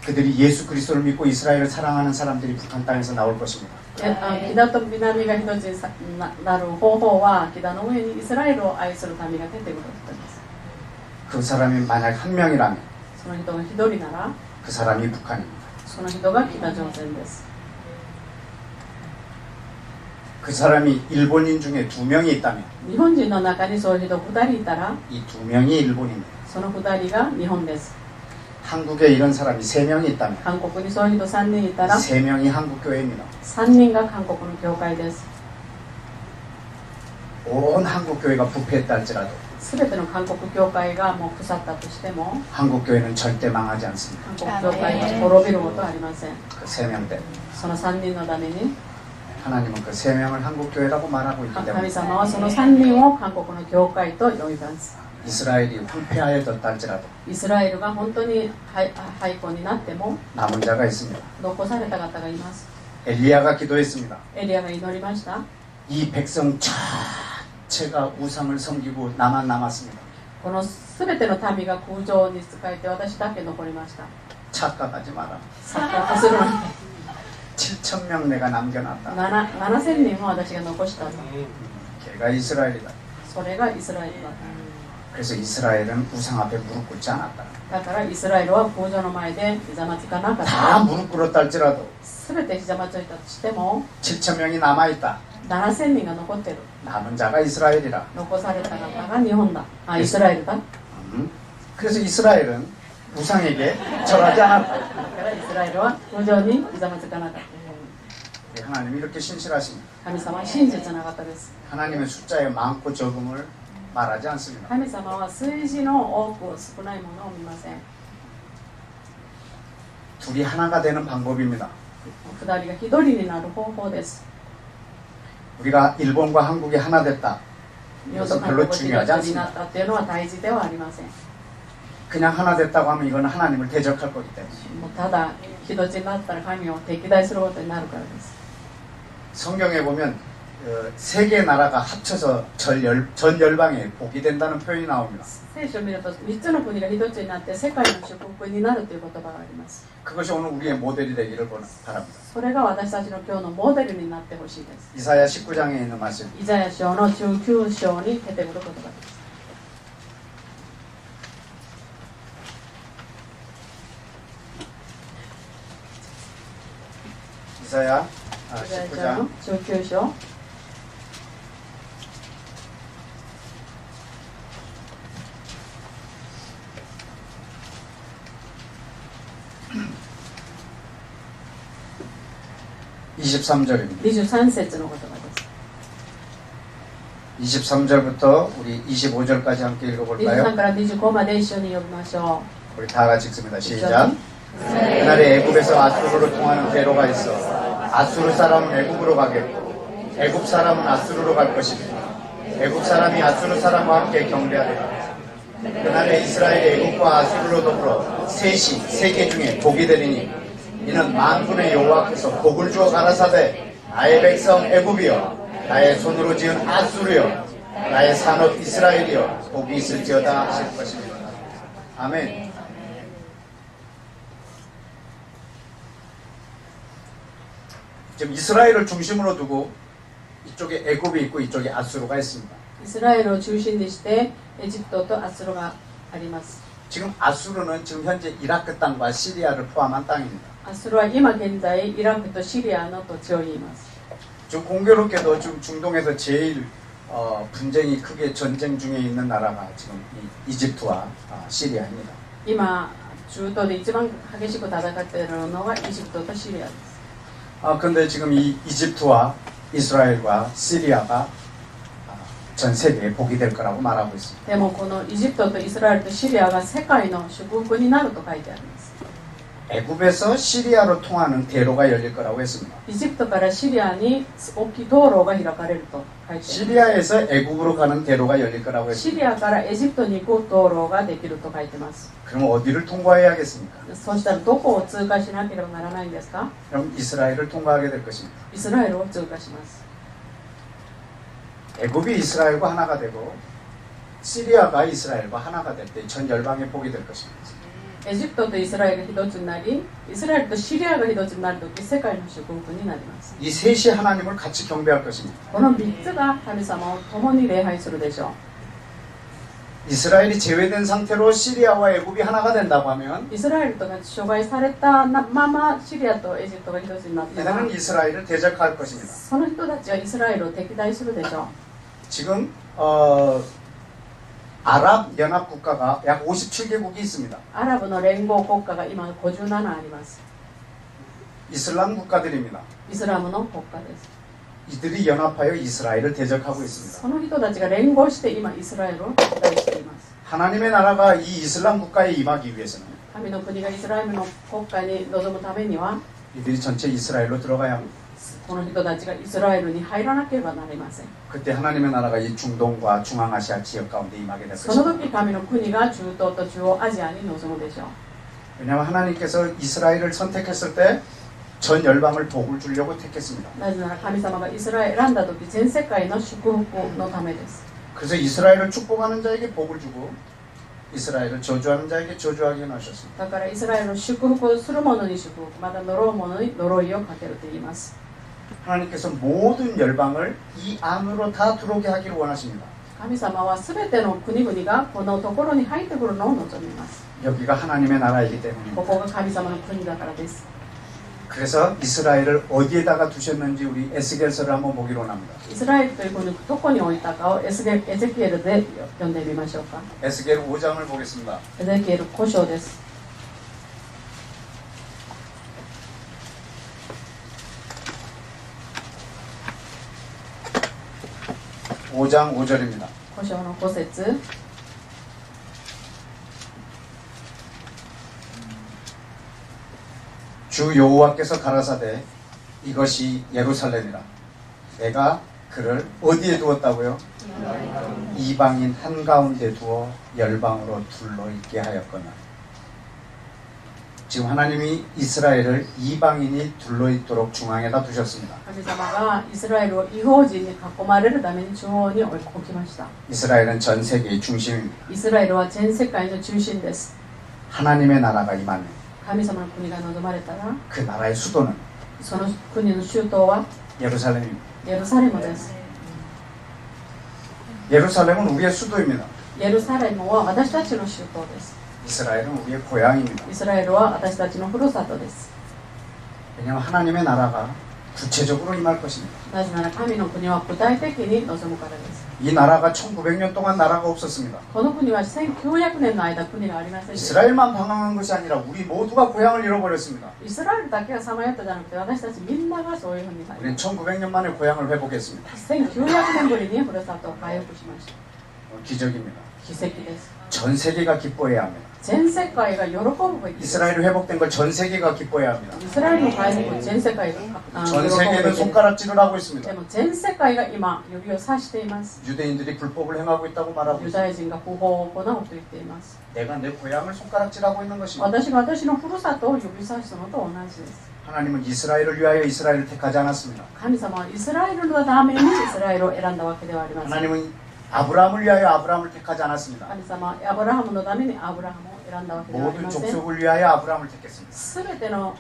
그들이 예수 그리스도를 믿고 이스라엘을 사랑하는 사람들이 북한 땅에서 나올 것입니다. 北と南が一つになる方法は北の上にイスラエルを愛する民が出てくることです。 그 사람이 만약 한 명이라면 その人が一人なら 그 사람이 북한입니다. その人が北朝鮮です。 그 사람이 일본인 중에 2명이 있다면 日本人の中にそういう人2人いたら 이 2명이 일본입니다. その2人が日本です。 한국에 이런 사람이 3명이 있다면 韓国にそういう人3人いたら 3명이 한국교회입니다. 3人が韓国の教会です。 온 한국교회가 부패했다 할지라도 全ての韓国教会がもう腐ったとしても 한국교회는 절대 망하지 않습니다. 韓国教会は滅びることはありません。 그 3명 때문에. その3人のために 하나님은 그 세 명을 한국 교회라고 말하고 있기 神 때문에 様はその3人を韓国の教会と呼びます。 이스라엘이 황폐하여졌다 할지라도 イスラエルが本当に廃校になっても 남은 자가 있습니다. 残された方がいます。 엘리야가 기도했습니다. エリアが祈りました。 이 백성 자체가 우상을 섬기고 나만 남았습니다. この全ての民が空城に仕えて私だけ残りました。 착각하지 마라. 錯覚するなんて 7천 명 내가 남겨놨다. 7000人も私が残したと。 걔가 이스라엘이다. それがイスラエルだ。 그래서 이스라엘은 우상 앞에 무릎 꿇지 않았다. だからイスラエルは空城の前でひざまずかなかっ 다 た。 무릎 꿇었다 할지라도 全てひざまずいたとしても 7천 명이 남아있다. 7000人が残ってる。 남은 자가 이스라엘이라. 残された方が日本だ。あ、イスラエルだ。 그래서 이스라엘은 우상에게 절하지 않았다. だからイスラエルは空城にひざまずかなかった。 우리 하나님이 이렇게 신실하십니다. 神様は真実な方です。 하나님의 숫자의 많고 적음을 말하지 않습니다. 神様は数字の多く少ないものを見ません。 둘이 하나가 되는 방법입니다. 二人が一人になる方法です。 우리가 일본과 한국이 하나 됐다. 日本と 이것은 韓 별로 国が一 중요하지 つにな 않습니다. ったっていうのは大事ではありません。 그냥 하나 됐다고 하면 이건 하나님을 대적할 거기 때문에. もうただ一つになったら神を敵対することになるからです。 성경에 보면 세 개의 나라가 합쳐서 전 열방에 복이 된다는 표현이 나옵니다. 聖書を見ると3つの国が一つになって世界の祝福になるという言葉があります。 그것이 오늘 우리의 모델이 되기를 바랍니다. それが私たちの今日のモデルになってほしいです。 이사야 19장에 있는 말씀. イザヤ書の19章に出てくる言葉です。 이사야 イザヤ書の 19장 19章 23절입니다. 23節の言葉です。 23절부터 우리 25절까지 함께 23 읽어볼까요? から25まで一緒に読みましょ 우리 다 같이 읽습니다. う。 시작. 그날에 애굽에서 아수르로 통하는 대로가 있어 아수르 사람은 애굽으로 가겠고 애굽 사람은 아수르로 갈 것입니다. 애굽 사람이 아수르 사람과 함께 경배하리라. 그날에 이스라엘이 애굽과 아수르로 더불어 셋이 세계 중에 복이 되리니 이는 만군의 여호와께서 복을 주어 가라사대 나의 백성 애굽이여 나의 손으로 지은 아수르여 나의 산업 이스라엘이여 복이 있을지어다 하실 것입니다. 아멘. 지금 이스라엘을 중심으로 두고 이쪽에 애굽이 있고 이쪽에 아수르가 있습니다. イスラエルを中心にしてエジプトとアスルがあります。 지금 아수르는 지금 현재 이라크 땅과 시리아를 포함한 땅입니다. アスルは今現在イラクとシリアの土地を言います。 좀 공교롭게도 지금 중동에서 제일 분쟁이 크게 전쟁 중에 있는 나라가 지금 이 이집트와 시리아입니다. 今中東で一番激しく戦っているのがエジプトとシリアです。 근데 지금 이 이집트와 이스라엘과 시리아가 전 세계에 복이 될 거라고 말하고 있습니다. でもこのエジプトとイスラエルとシリアが世界の祝福になると書いてあります。 애굽에서 시리아로 통하는 대로가 열릴 거라고 했습니다. エジプトからシリアに大きい道路が開かれると書いてあります。 시리아에서 애굽으로 가는 대로가 열릴 거라고 シ 했습니다. リアからエジプトに行く道路ができると書いてます。 그럼 어디를 통과해야겠습니까? そしたらどこを通過しなければならないんですか？ 그럼 이스라엘을 통과하게 될 것입니다. イスラエルを通過します。 애굽이 이스라엘과 하나가 되고 시리아가 이스라엘과 하나가 될 때 전 열방의 복이 될 것입니다. エジプトとイスラエルが一つになり、イスラエルとシリアが一つになるとき世界の祝福になります。 이 셋이 하나님을 같이 경배할 것입니다. この3つが神様を共に礼拝するでしょ 이스라엘이 제외된 상태로 시리아와 애굽이 하나가 된다고 하면 う。イスラエルとが除外されたままシリアとエジプトが一つになったら、 이들은 이스라엘을 대적할 것입니다. その人たちはイスラエルを敵対するでしょう。 지금 아랍 연합 국가가 약 57개국이 있습니다. アラブの連合国家が今57あります。 이슬람 국가들입니다. イスラムの国家です。 이들이 연합하여 이스라엘을 대적하고 있습니다. その人たちが連合して今イスラエルを敵対しています。 하나님의 나라가 이 이슬람 국가에 임하기 위해서는 神の国がイスラエルの国家に臨むためには 이들이 전체 이스라엘로 들어가야 합니다. この人たちがイスラエルに入らなければなりません。 그때 하나님의 나라가 이 중동과 중앙아시아 지역 가운데 임하게 될 その 것입니다. 時神の国が中東と中央アジアに臨むでしょう。 왜냐하면 하나님께서 이스라엘을 선택했을 때 전 열방을 복을 주려고 택했습니다. なぜなら神様がイスラエルを選んだ時全世界の祝福のためです。 그래서 이스라엘을 축복하는 자에게 복을 주고 이스라엘을 저주하는 자에게 저주하게 하셨습니다. だからイスラエルを祝福をする者に祝福、また呪う者に呪いをかけると言います。 하나님께서 모든 열방을 이 안으로 다 들어오게 하기를 원하십니다. 神様はすべての国々がこのところに入ってくるのを望みます。 여기가 하나님의 나라이기 こ 때문입니다. こが神様の国だからです。 그래서 이스라엘을 어디에다가 두셨는지 우리 에스겔서를 한번 보기로 합니다. イスラエルという国をどこに置いたかをエゼキエルで読んでみましょうか。 에스겔 5장을 보겠습니다. エゼキエル5章です。 5장 5절입니다. 5章の5節。 주 여호와께서 가라사대 이것이 예루살렘이라 내가 그를 어디에 두었다고요? 이방인 한가운데 두어 열방으로 둘러있게 하였거나. 지금 하나님이 이스라엘을 이방인이 둘러있도록 중앙에다 두셨습니다. 神様がイスラエルを異邦人に囲まれるために中央に置きました。 이스라엘은 전 세계의 중심입니다. イスラエルは全世界の中心です。 하나님의 나라가 임하면 神様の国が望まれたら 그 나라의 수도는 その国の首都は 예루살렘입니다. エルサレムです。 예루살렘은 우리의 수도입니다. エルサレムは私たちの首都です。 이스라엘은 우리의 고향입니다. イスラエルは私たちのふるさとです。 왜냐하면 하나님의 나라가 구체적으로 임할 것입니다. なぜなら神の国は具体的に望むからです。 이 나라가 1900년 동안 나라가 없었습니다. この国は1900年の間国がありませんでした。 이스라엘만 방황한 것이 아니라 우리 모두가 고향을 잃어버렸습니다. イスラエルだけがさまよったじゃなくて私たちみんながそういうふうになり 우리는 1900년 만에 고향을 회복했습니다. 1900年ぶりにふるさとを回復しました。 기적입니다. 奇跡です。 전 세계가 기뻐해야 합니다. 全世界が喜ぶべきです。 이스라엘이 회복된 걸 전 세계가 기뻐해야 합니다. イスラエルの回復を全世界が喜 전 ぶべ 세계는 きです。 손가락질을 하고 있습니다. でも全世界が今指を指しています。 유대인들이 불법을 행하고 있다고 말하고 ユ 있습니다. ダヤ人が不法を行うと言っています。 내가 내 고향을 손가락질하고 있는 것입니다. 私が私のふるさとを指さすのと同じです。 하나님은 이스라엘을 위하여 이스라엘을 택하지 않았습니다. 神様はイスラエルのためにイスラエルを選んだわけではありません。 하나님은 아브라함을 위하여 아브라함을 택하지 않았습니다. 神様はアブラハムのためにアブラハムを選んだわけではあり 모든 ません。 족속을 위하여 아브라함을 택했습니다. すべての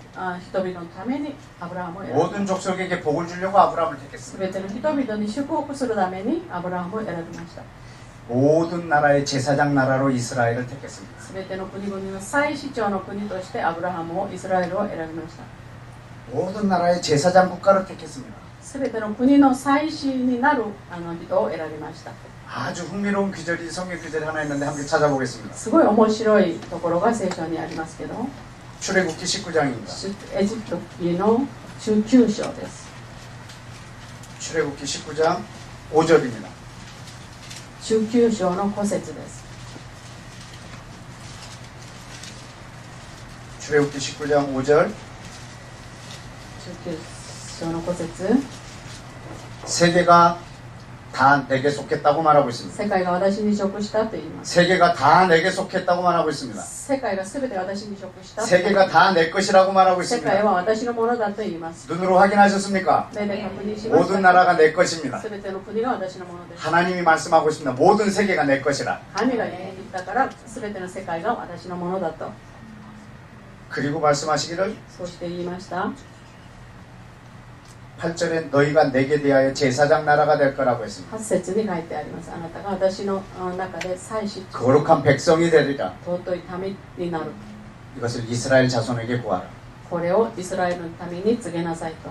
人々のためにアブラハムを選んだ。 모든 족속에게 복을 주려고 아브라함을 す 택했습니다. べての人々に祝福するためにアブラハムを選びました。 모든 나라의 제사장 나라로 이스라엘을 택했습니다. すべての国々の最首長の国としてアブラハムをイスラエルを選びました。 모든 나라의 제사장 국가를 택했습니다. すべての国の祭司になる人を選びました。 아주 흥미로운 규절이 성경 규절이 하나 있는데 함께 찾아보겠습니다. すごい面白いところが聖書にありますけど、 출애굽기 19장입니다. エジプト記の19章です。 출애굽기 19장 5절입니다. 19章の5節です。 출애굽기 19장 5절 19章の5節、 세계가 다 내게 속했다고 말하고 있습니다. 世界が私に属したと言います。 세계가 다 내게 속했다고 말하고 있습니다. 世界が全て私に属した。 세계가 다 내 것이라고 말하고 世 있습니다. 界は私のものだと言います。 눈으로 확인하셨습니까? 目で確認しまし 모든 た。 나라가 내 것입니다. 全ての国が私のものです。 하나님이 말씀하고 있습니다. 모든 세계가 내 것이라. 神が言ったから全ての世界が私のものだと。 그리고 말씀하시기를 そうして言いました。 8절에 너희가 내게 대하여 제사장 나라가 될 거라고 했습니다. 8節に書いてあります。あなたが私の中で祭司、 거룩한 백성이 되리라. 尊い民になる。 이것을 이스라엘 자손에게 구하라. これをイスラエルの民に告げなさいと。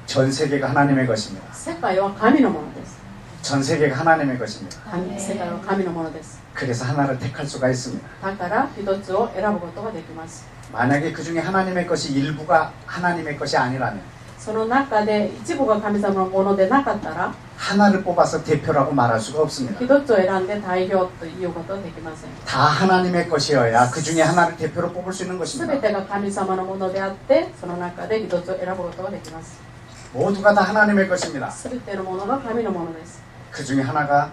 전 세계가 하나님의 것입니다. 世界は神のものです。 전 세계가 하나님의 것입니다. 世界は神のものです。 그래서 하나를 택할 수가 있습니다. だから一つを選ぶことができます。 만약에 그 중에 하나님의 것이 일부가 하나님의 것이 아니라면 その中で一部が神様のものでなかったら、 하나를 뽑아서 대표라고 말할 수가 없습니다. 一つを選んで代表ということはできません。 다 하나님의 것이어야 그 중에 하나를 대표로 뽑을 수 있는 す 것입니다. べてが神様のものであって、その中で一つを選ぶことができます。 모두가 다 하나님의 것입니다. すべてのものが神のものです。 그 중에 하나가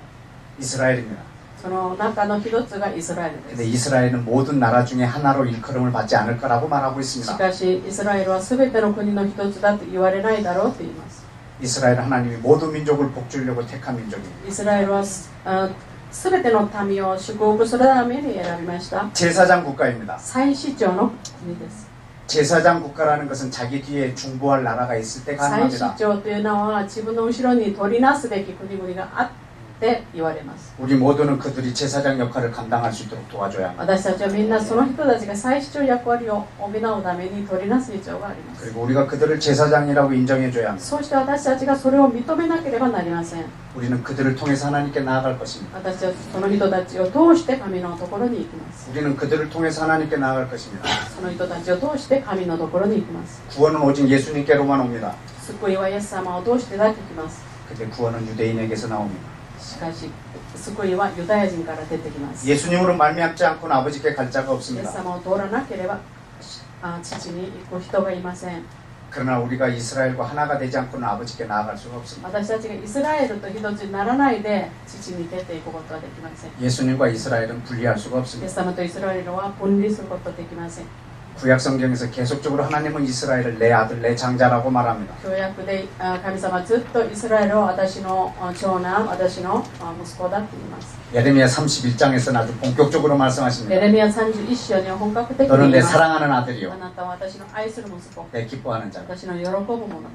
이스라엘입니다. その中の一つがイスラエルで 근데 す。 이스라엘은 모든 나라 중에 하나로 일컬음을 받지 않을 거라고 말하고 し 있습니다. かしイスラエルはすべての国の一つだと言われないだろうと言います。 이스라엘은 하나님이 모든 민족을 복주려고 택한 민족입니다. イスラエルはすべての民を祝福するために選びました。 제사장 국가입니다. 祭司長の国です。 제사장 국가라는 것은 자기 뒤에 중보할 나라가 있을 때 祭司 가능합니다. 長というのは自分の後ろに取りなすべき国々があって言われます。 우리 모두는 그들이 제사장 역할을 감당할 수 있도록 도와줘야 합니다. 私たちはみんなその人たちが祭司長役割を補うために取りなす必要があります。 그리고 우리가 그들을 제사장이라고 인정해줘야 합니다. そうして私たちがそれを認めなければなりません。 우리는 그들을 통해서 하나님께 나아갈 것입니다. 私たちはその人たちを通して神のところに行きます。 우리는 그들을 통해서 하나님께 나아갈 것입니다. その人たちを通して神のところに行きます。 구원은 오직 예수님께로만 옵니다. 救いはイエス様を通してだけ来ます。 근데 구원은 유대인에게서 나옵니다. しかし救いはユダヤ人から出てきます。 예수님으로 말미암지 않고는 아버지께 갈 자가 イエ 없습니다. ス様を通らなければ父に行く人がいません。 그러나 우리가 이스라엘과 하나가 되지 않고는 아버지께 나아갈 수가 없습니다. 私たちがイスラエルと一つにならないで父に出ていくことはできません。 예수님과 이스라엘은 분리할 수가 イエ 없습니다. ス様とイスラエルは分離することはできません。 구약 성경에서 계속적으로 하나님은 이스라엘을 내 아들, 내 장자라고 말합니다. 旧約で神様はずっとイスラエルを私の長男、私の息子だと言います。 예레미야 31장에서는 아주 본격적으로 말씀하십니다. エレミヤ31章には本格的に 너는 言 내 います。 사랑하는 あ 아들이요, なたは私の愛する息子、 내 기뻐하는 자. 私の喜ぶものだ。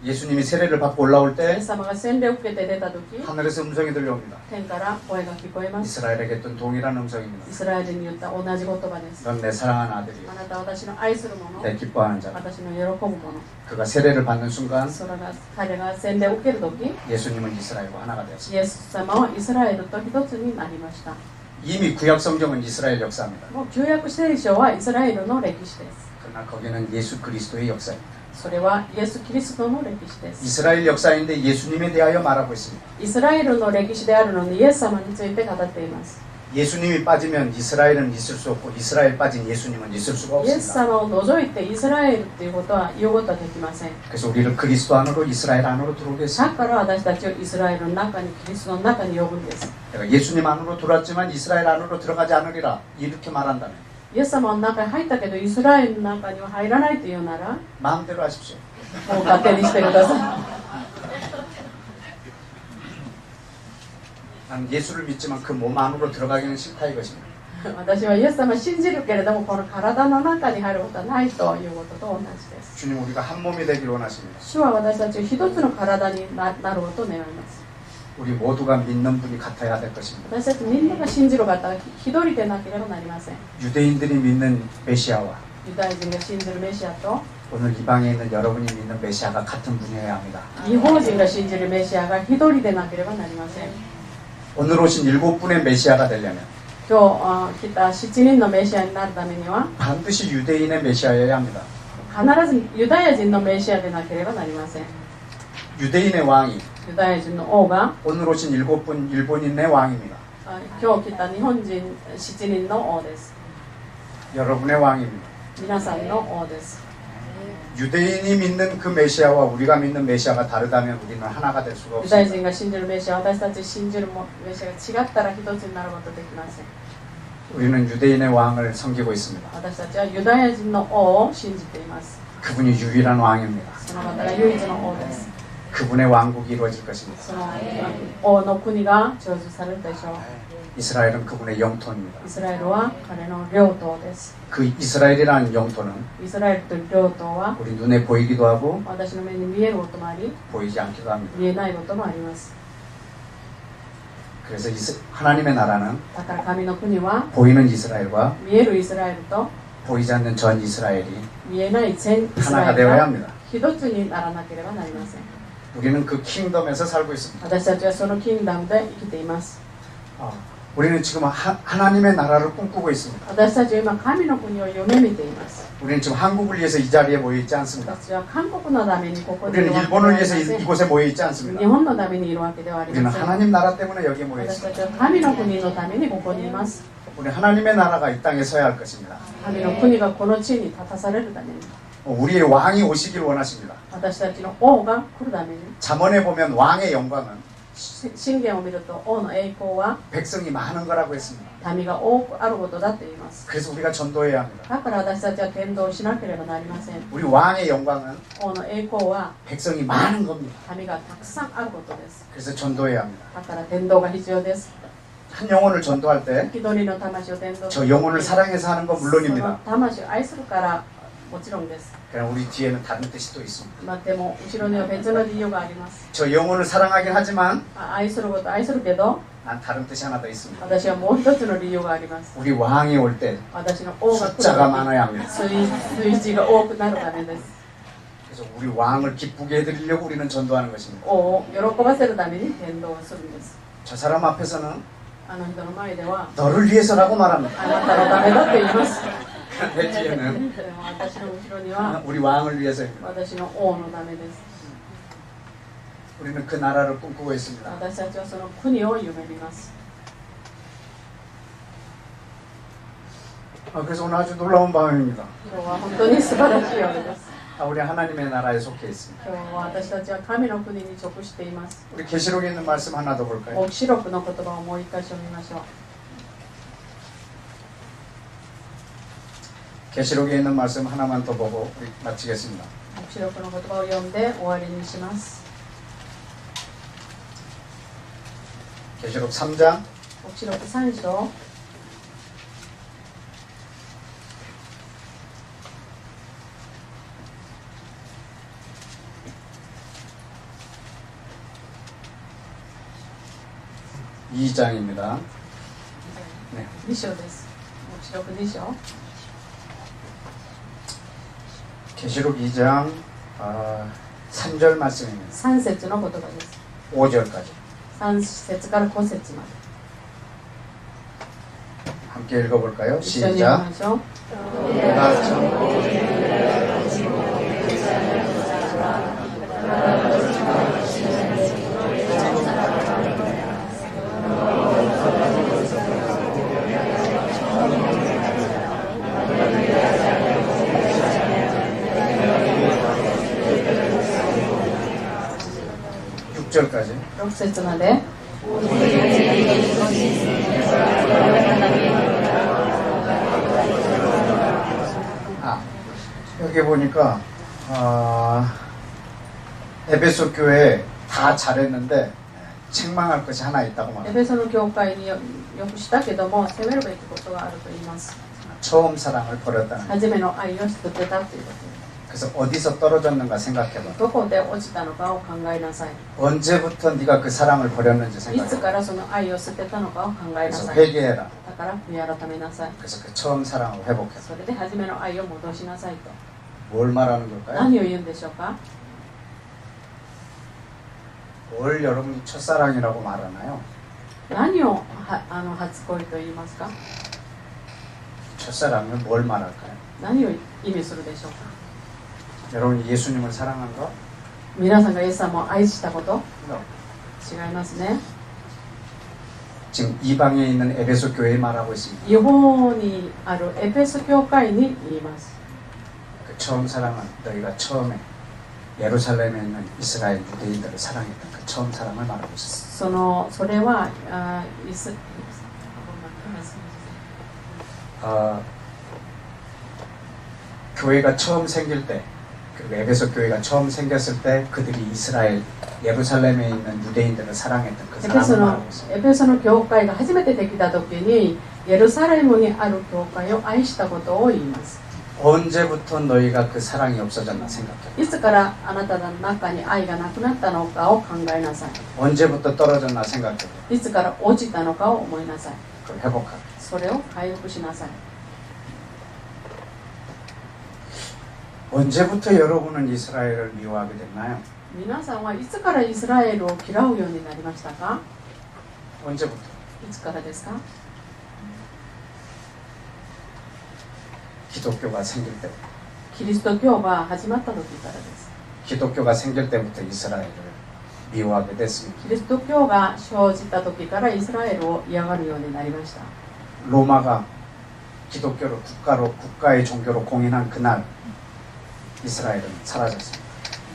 예수님이 세례를 받고 올라올 イ 때 エス様が洗礼を受けて出たとき、 하늘에서 음성이 들려옵니다. 天から声が聞こえます。 이스라엘에게 했던 동일한 음성입니다. イスラエルに言った同じ言葉です。 넌 내 사랑하는 아들이요, あなたは私の愛するもの、 내 기뻐하는 자. 私の喜ぶもの。 그가 세례를 받는 순간 それが彼が洗礼を受けるとき、 예수님은 이스라엘과 하나가 되었습니다. イエス様はイスラエルと一つになりました。 이미 구약 성경은 이스라엘 역사입니다. もう旧約聖書はイスラエルの歴史です。 그러나 거기는 예수 그리스도의 역사입니다. それはイエス・キリストの歴史です。 이스라엘 역사인데 예수님에 대하여 말하고 있습니다. イスラエルの歴史であるのにイエス様について語っています。 예수님이 빠지면 이스라엘은 있을 수 없고 이스라엘 빠진 예수님은 있을 수가 イエス 없습니다. 様を除いてイスラエルということは言うことはできません。 그래서 우리를 그리스도 안으로 이스라엘 안으로 들어오게 だ 했습니다. から私たちをイスラエルの中に、キリストの中に呼ぶんです。 내가 예수님 안으로 들어왔지만 이스라엘 안으로 들어가지 않으리라 이렇게 말한다면 イエス様の中に入ったけどイスラエルの中には入らないというなら、 마음대로 하십시오. もう勝手にしてください。 나는 예수를 믿지만 그 몸 안으로 들어가기는 싫다 이것입니다. 私はイエス様を信じるけれどもこの体の中に入ることはないということと同じです。 주님 우리가 한 몸이 되기를 원하십니다. 主は私たちを一つの体になることを願います。 우리 모두가 믿는 분이 같아야 될 것입니다. 私たちみんなが信じる方は一人でなければなりません。 유대인들이 믿는 메시아와 ユダヤ人が信じるメシアと 오늘 이방에 있는 여러분이 믿는 메시아가 같은 분이어야 합니다. 日本人が信じるメシアが一人でなければなりません。 오늘 오신 7분의 메시아가 되려면 今日来た7人のメシアになるためには 반드시 유대인의 메시아여야 합니다. 必ずユダヤ人のメシアでなければなりません。 유대인의 왕이 ユダヤ人の王が 오늘 오신 7분 일본인의 왕입니다. 今日来た日本人7人の王です。 여러분의 왕입니다. 皆さんの王です。 유대인이 믿는 그 메시아와 우리가 믿는 메시아가 다르다면 우리는 하나가 될 수가 ユダヤ 없습니다. 人が信じるメシア、私たち信じるメシアが違ったら一つになることできません。 우리는 유대인의 왕을 섬기고 있습니다. 私たちはユダヤ人の王を信じています。 그분이 유일한 왕입니다. その方が唯一の王です。 그분의 왕국이 이루어질 것입니다. その王の国が成就されるでしょう。 이스라엘은 그분의 영토입니다. イスラエルは彼の領土です。 그 이스라엘이라는 영토는 イスラエルという領土は 우리 눈에 보이기도 하고 私の目に見えることもあり、 보이지 않기도 합니다. 見えないこともあります。 그래서 하나님의 나라는 だから神の国は 보이는 이스라엘과 見えるイスラエルと 보이지 않는 전 이스라엘이 見えない全イスラ 하나가 エル 되어야 が 합니다. 一つにならなければなりません。 우리는 그 킹덤에서 살고 있습니다. 私たちはそのキングダムで生きています。 우리는 지금 하나님의 나라를 꿈꾸고 있습니다. 私たちは今神の国を夢見ています。 우리는 지금 한국을 위해서 이 자리에 모여 있지 않습니다. 私は韓国のためにここにいる 우리는 わけではあ 일본을 りま 위해서 せん。 이곳에 모여 있지 않습니다. 日本のためにいるわけではあり 우리는 ません。 하나님 나라 때문에 여기에 모여 私 있습니다. たちは神の国のためにここにいます。 우리 하나님의 나라가 이 땅에 서야 할 것입니다. 神の国がこの地に立たされるために。 우리의 왕이 오시길 원하십니다. 私たちの王が来るために 잠언에 보면 왕의 영광은 信玄を見ると王の栄光は 백성이 많은 거라고 했습니다. 民が多くあることだと言います。 그래서 우리가 전도해야 합니다. だから私たちは伝道しなければなりません。 우리 왕의 영광은 王の栄光は 백성이 많은 겁니다. 民がたくさんあることです。 그래서 전도해야 합니다. だから伝道が必要です。 한 영혼을 전도할 때 一人の魂を伝道す 저 る。 영혼을 사랑해서 하는 건 その 물론입니다. 魂を愛するからもちろんです。 그러나 우리 뒤에는 다른 뜻이 또 있습니다. まあ、でも後ろには別の理由があります。 저 영혼을 사랑하긴 하지만 愛すること愛するけど 난 다른 뜻이 하나 더 있습니다. 私はもう一つの理由があります。 우리 왕이 올 때 私の王が来る 숫자가 の 많아야 합니다. 数字が多くなるためです。 그래서 우리 왕을 기쁘게 해드리려고 우리는 전도하는 것입니다. 王を喜ばせるために伝道をするんです。 저 사람 앞에서는 あの人の前では 너를 위해서라고 말합니다. あなたのためだと言います。 내 뒤에는 でも私の後ろには 우리 왕을 위해서입니다. 私の王のためです。 우리는 그 나라를 꿈꾸고 있습니다. 私たちはその国を夢見ます。 그래서 오늘 아주 놀라운 밤입니다. 今日は本当に素晴らしい夜です。 우리 하나님의 나라에 속해 있습니다. 今日は私たちは神の国に属しています。 우리 계시록에 있는 말씀 하나 더 볼까요? 黙示録の言葉をもう一回読みましょう。 계시록에 있는 말씀 하나만 더 보고 우리 마치겠습니다. 黙示録の言葉を読んで終わりにします。 계시록 3장 黙示録3章 2장입니다. 네. 2章です。黙示録2章 계시록 2장 3절 말씀입니다. 3節の言葉です。 5절까지 3節から5節まで 함께 읽어볼까요? 一緒に読み 시작. ましょう。 내가 참 절까지 6節まで 여기 보니까 에베소 교회 다 잘했는데 책망할 것이 하나 있다고 エ 말합니다. ペソの教会によくしたけども責めるべきことがあると言います。 처음 사랑을 버렸다는 거예요. 初めの愛を捨てたということです。 그래서 어디서 떨어졌는가 생각해봐. どこで落ちたのかを考えなさい。 언제부터 네가 그 사랑을 버렸는지 いつ 생각해봐. からその愛を捨てたのかを考えな 그래서 さい。 회개해라. だから悔い改めなさい。 그래서 그 처음 사랑을 회복해라. それで初めの愛を戻しなさいと。 뭘 말하는 걸까요? 何を言うんでしょうか。 뭘 여러분이 첫사랑이라고 말하나요? 何を初恋と言いますか。 첫사랑은 뭘 말할까요? 何を意味するでしょうか。 여러분이 예수님을 사랑한 거? 皆さんがイエス様を愛したこと No. 違いますね。 지금 이방에 있는 에베소 교회에 말하고 있습니다. 違法にあるエペソ教会に言います。 그 처음 사랑은 너희가 처음에 예루살렘에 있는 이스라엘 유대인들을 사랑했던 그 처음 사랑을 말하고 있습니다. それは교회가 처음 생길 때, 그리고 에베소 교회가 처음 생겼을 때 그들이 이스라엘 예루살렘에 있는 유대인들을 사랑했던 그 사랑을 말하고 있습니다. エペソの教会が初めてできた時にエルサレムにある教会を愛したことを言います。 언제부터 너희가 그 사랑이 없어졌나 생각해. いつからあなたの中に愛がなくなったのかを考えなさい。 언제부터 떨어졌나 생각해. いつから落ちたのかを思いなさい。 그걸 회복하라. それを回復しなさい。 언제부터 여러분은 이스라엘을 미워하게 됐나요? 皆さんはいつからイスラエルを嫌うようになりましたか。 언제부터? いつからですか。 기독교가 생길 때. キリスト教が始まった時からです。 기독교가 생길 때부터 이스라엘을 미워하게 됐습니다. キリスト教が生じた時からイスラエルを嫌がるようになりました。 로마가 기독교를 국가의 종교로 공인한 그날 이스라엘은 사라졌습니다.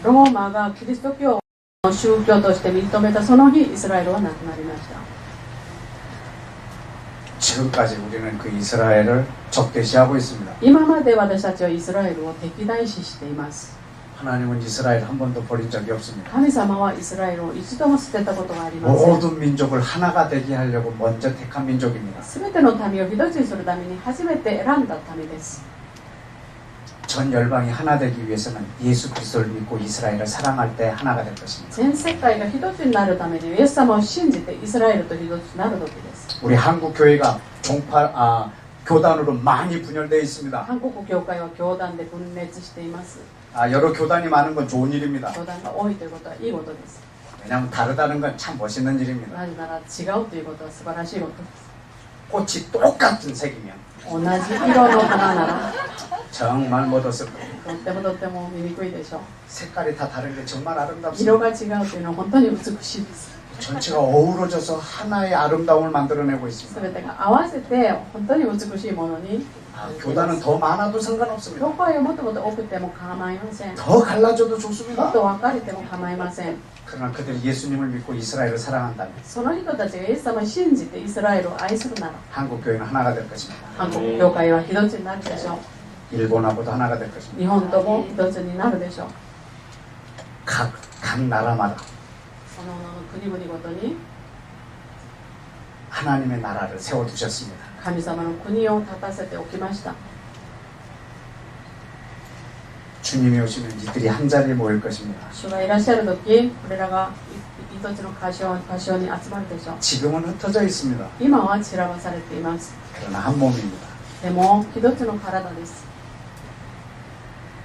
ローマがキリスト教を宗教として認めたその日、イスラエルはなくなりました。 지금까지 우리는 그 이스라엘을 적대시하고 있습니다. 今まで私たちはイスラエルを敵対視しています。 하나님은 이스라엘 한 번도 버린 적이 없습니다. 神様はイスラエルを一度も捨てたことがありません。 모든 민족을 하나가 되게 하려고 먼저 택한 민족입니다. すべての民を一つにするために初めて選んだ民です。 전 열방이 하나 되기 위해서는 예수 그리스도를 믿고 이스라엘을 사랑할 때 하나가 될 것입니다. 全世界が一つになるためにイエス様を信じてイスラエルと一つになる時です。 우리 한국 교회가 교단으로 많이 분열되어 있습니다. 韓国教会は教団で分裂しています。 여러 교단이 많은 건 좋은 일입니다. 教団が多いということはいいことです。 왜냐하면 다르다는 건 참 멋있는 일입니다. なぜなら違うということは素晴らしいことです。 꽃이 똑같은 색이면 同じ色の花なら 정말 멋없을 겁니다. とっても見にくいでしょう。 색깔이 다 다른 게 정말 色 아름답습니다. が違うというのは本当に美しいです。 전체가 어우러져서 하나의 아름다움을 만들어내고 す 있습니다. べてが合わせて本当に美しいものに 교단은 더 많아도 상관없습니다. 教会をもっともっと多くても構いません。 더 갈라져도 もっ 좋습니다. と分かれても構いません。 그러나 그들이 예수님을 믿고 이스라엘을 사랑한다면 その人たちがイエス様を信じてイスラエルを愛するなら 한국 교회는 하나가 될 것입니다. 韓国教会は一つになるでしょう。 일본하고도 하나가 될 것입니다. 日本とも一つになるでしょう。 각 나라마다 その国々ごとに 하나님의 나라를 세워두셨습니다. 神様の国を立たせておきました。 주님이 오시면 이들이 한 자리에 모일 것입니다. 主がいらっしゃるとき、これらが一つの場所に集まるでしょう。 지금은 흩어져 있습니다. 今は散らばされています。 그러나 한 몸입니다. でも一つの体です。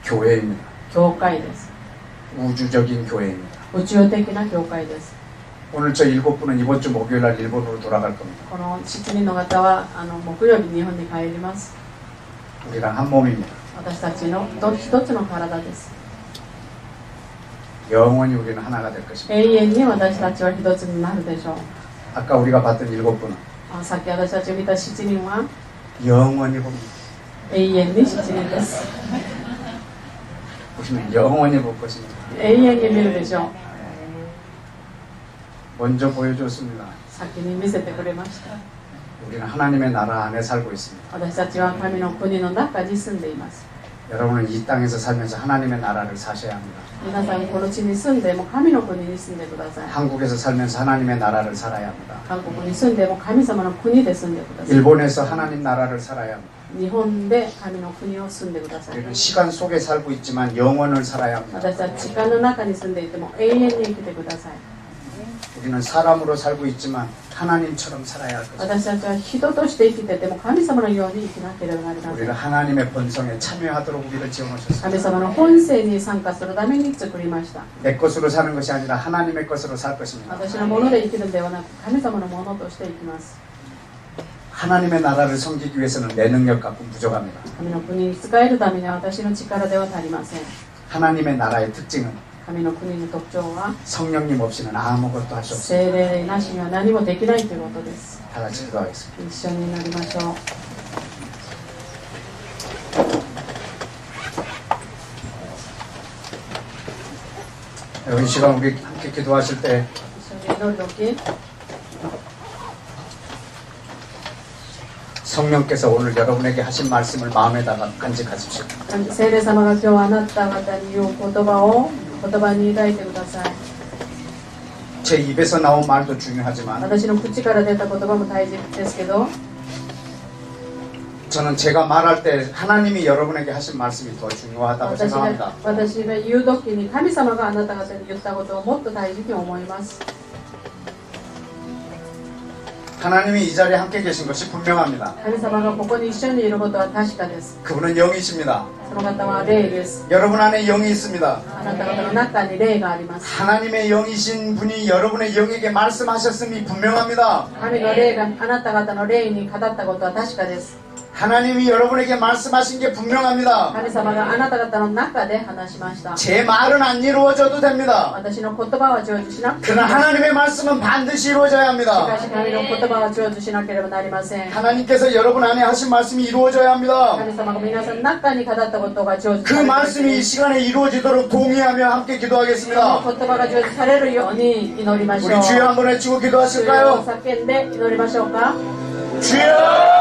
교회입니다. 教会です。 우주적인 교회입니다. 宇宙的な教会です。 오늘 저 7분은 이번 주 목요일 날 일본으로 돌아갈 겁니다. この7人の方は木曜日日本に帰ります。 우리랑 한 몸입니다. 私たちの一つの体です。 영원히 우리는 하나가 될 것입니다. 永遠に私たちは一つになるでしょう。 아까 우리가 봤던 7분은 さっき私たちを見た7人は 영원히 봅니다. 永遠に7人です。 우리는 영원히 볼 것입니다. 永遠に見るでしょう。 먼저 보여줬습니다. 先に見せてくれました。 우리는 하나님의 나라 안에 살고 있습니다. 私たちは神の国の中に住んでいます。 여러분은 이 땅에서 살면서 하나님의 나라를 사셔야 합니다. 皆さんこの地に住んでも神の国に住んでください。 한국에서 살면서 하나님의 나라를 살아야 합니다. 韓国に住んでも神様の国で住んでください。 일본에서 하나님 나라를 살아야 합니다. 日本で神の国を住んでください。 우리는 시간 속에 살고 있지만 영원을 살아야 합니다. 私たち時間の中に住んでいても永遠に生きてください。 우리는 사람으로 살고 있지만 하나님처럼 살아야 할 것입니다. 私たちは人として生きてても神様のように生きなければなりませ 우리를 ん。 하나님의 본성에 참여하도록 우리를 지어놓으셨습니다. 神様の本性に参加するために作りました。 내 것으로 사는 것이 아니라 하나님의 것으로 살 것입니다. 私のもので生きるのではなく神様のものとして生きます。 하나님의 나라를 섬기기 위해서는 내 능력 갖고는 부족합니다. 神の国に使えるためには私の力では足りません。 하나님의 나라의 특징은 神の国の特徴は 성령님 없이는 아무것도 할 수 없습니다. 聖霊なしには何もできないということです。 다 같이 기도하겠습니다. 一緒になりましょう。 여러분 이 시간 우리 함께 기도하실 때 一緒に祈るとき 성령께서 오늘 여러분에게 하신 말씀을 마음에다가 간직하십시오. 聖霊様が今日あなた方に言う言葉に抱いてください。 제 입에서 나온 말도 중요하지만 私の口から出た言葉も大事ですけど 저는 제가 말할 때 하나님이 여러분에게 하신 말씀이 더 중요하다고 생각합니다. 私が言うときに神様があなた方に言ったことをもっと大事に思います。 하나님이 이 자리에 함께 계신 것이 분명합니다. 神様がここに一緒にいることは確かです。 그분은 영이십니다. その方は霊です。 여러분 안에 영이 있습니다. あなた方の中に霊があります。 하나님의 영이신 분이 여러분의 영에게 말씀하셨음이 분명합니다. 神の霊があなた方の霊に語ったことは確かです。 하나님이 여러분에게 말씀하신 게 분명합니다. 神様があなた方の中で話しました。 제 말은 안 이루어져도 됩니다. 私の言葉は成就しなくても 그러나 하나님의 말씀은 반드시 이루어져야 しか 합니다. し神の言葉は成就しなければなりません。 하나님께서 여러분 안에 하신 말씀이 이루어져야 합니다. 神様が皆さんの中に語ったことが成就 그 される。 말씀이 이 시간에 이루어지도록 동의하며 함께 こ 기도하겠습니다. の言葉が成就されるように祈りましょう。 우리 주여 한번 외치고 主よ 기도하실까요? 叫んで祈りましょうか。 주여!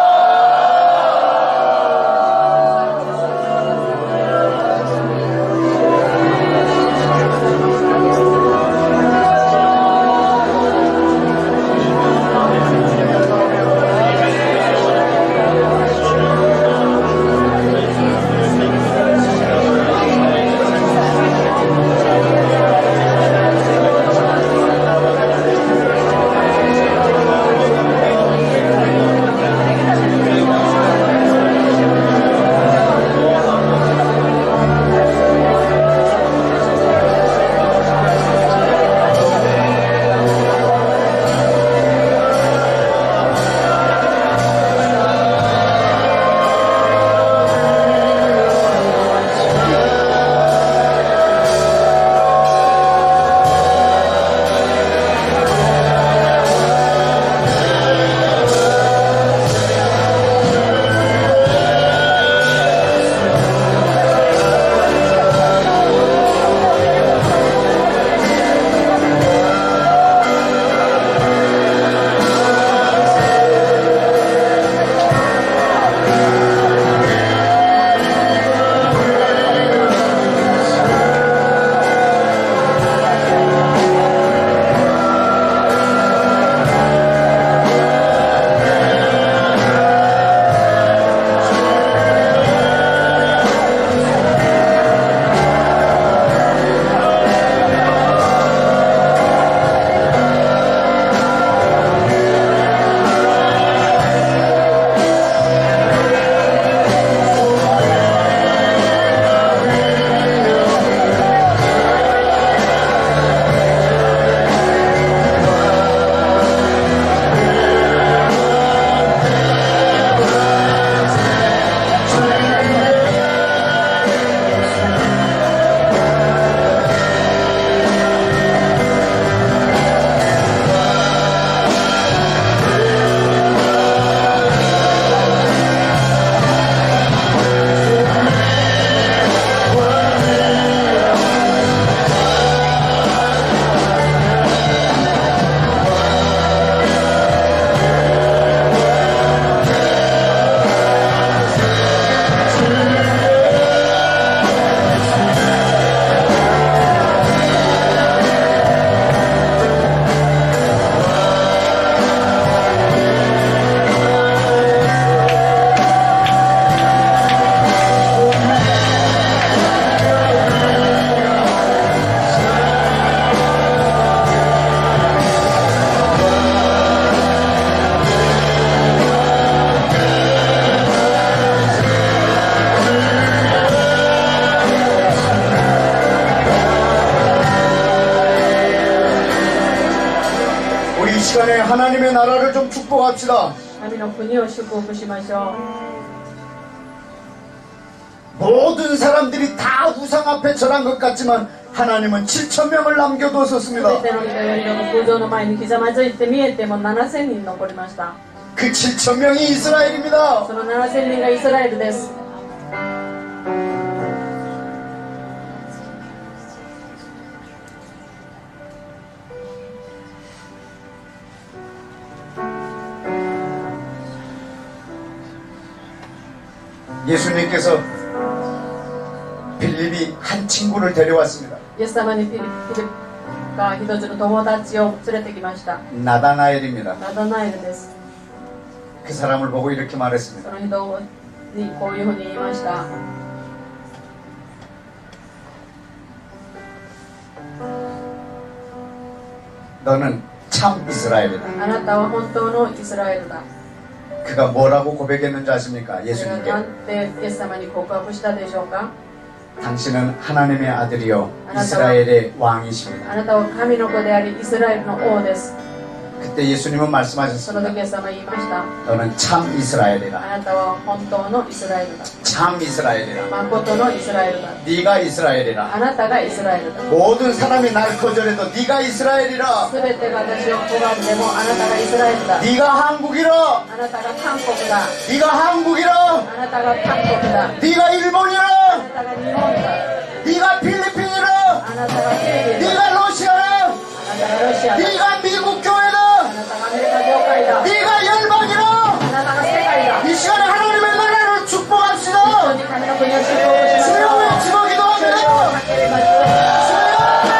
시간에 하나님의 나라를 좀 축복합시다. 神の国を祝福しましょう。 모든 사람들이 다 우상 앞에 절한 것 같지만 하나님은 7,000명을 남겨두었습니다. すべての人々の空洞の前にひざまずいて見えても7000人残りました。 그 7,000명이 이스라엘입니다. その7000人がイスラエルです。 예수님께서 빌립이 한 친구를 데려왔습니다. イエス様にフィリップが一つの友達を連れてきました。 나다나엘입니다. ナダナエルです。 그 사람을 보고 이렇게 말했습니다. その人にこういうふうに言いました。 너는 참 이스라엘이다. あなたは本当のイスラエルだ。 그가 뭐라고 고백했는지 아십니까? それは 예수님께 なんてイエス様に告白したでしょうか。 당신은 하나님의 아들이요 이스라엘의 왕이십니다. あなたは神の子でありイスラエルの王です。 그때 예수님은 そ 말씀하셨습니다. の時イエス様は言いました。 너는 참 이스라엘이라. あなたは本当のイスラエルだ。 참 이스라엘이라. 誠のイスラエルだ。 네가 이스라엘이라. あなたがイスラエルだ。 모든 사람이 날 거절해도 네가 이스라엘이라. すべてが私を拒んでもあなたがイスラエルだ。 네가 한국이라. あなたが韓国だ。 네가 한국이라. あなたが韓国だ。 네가 あ 일본이라. なたが日本だ。 네가 필리핀이라. あなたがフィリピンだ。 네가 러시아라. あなたがロシアだ。 네가 미국 교회다. あなたがアメリカ教会だ。 네가 열방이라. あなたが世界だ。 이 시간에 하나님의 나라를 本 축복합시다. 当に神の国を祝福しまし 주여 ょう。 외치고 主よ 기도합니다. 叫びましょう。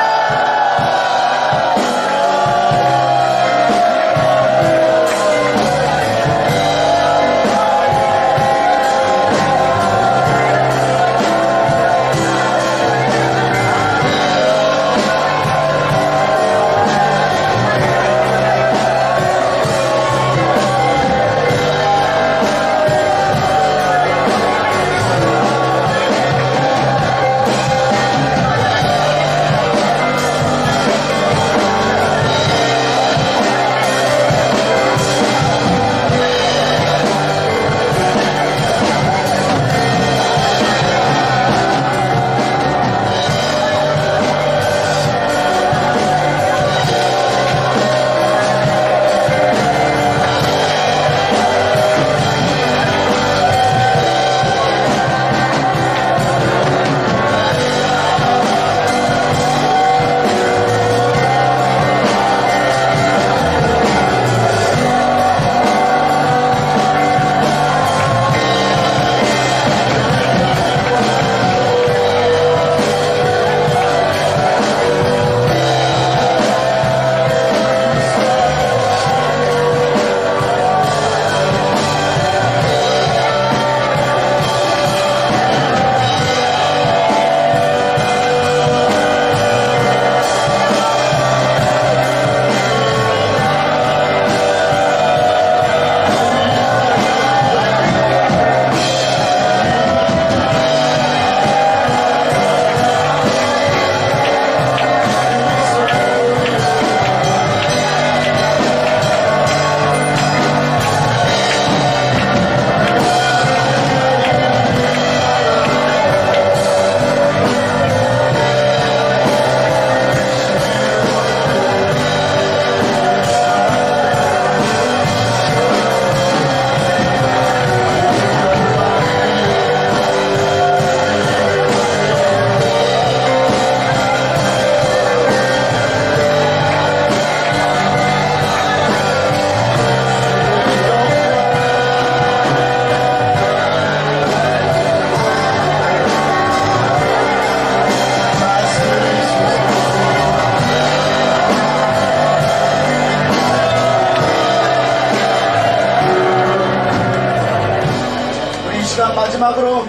마지막으로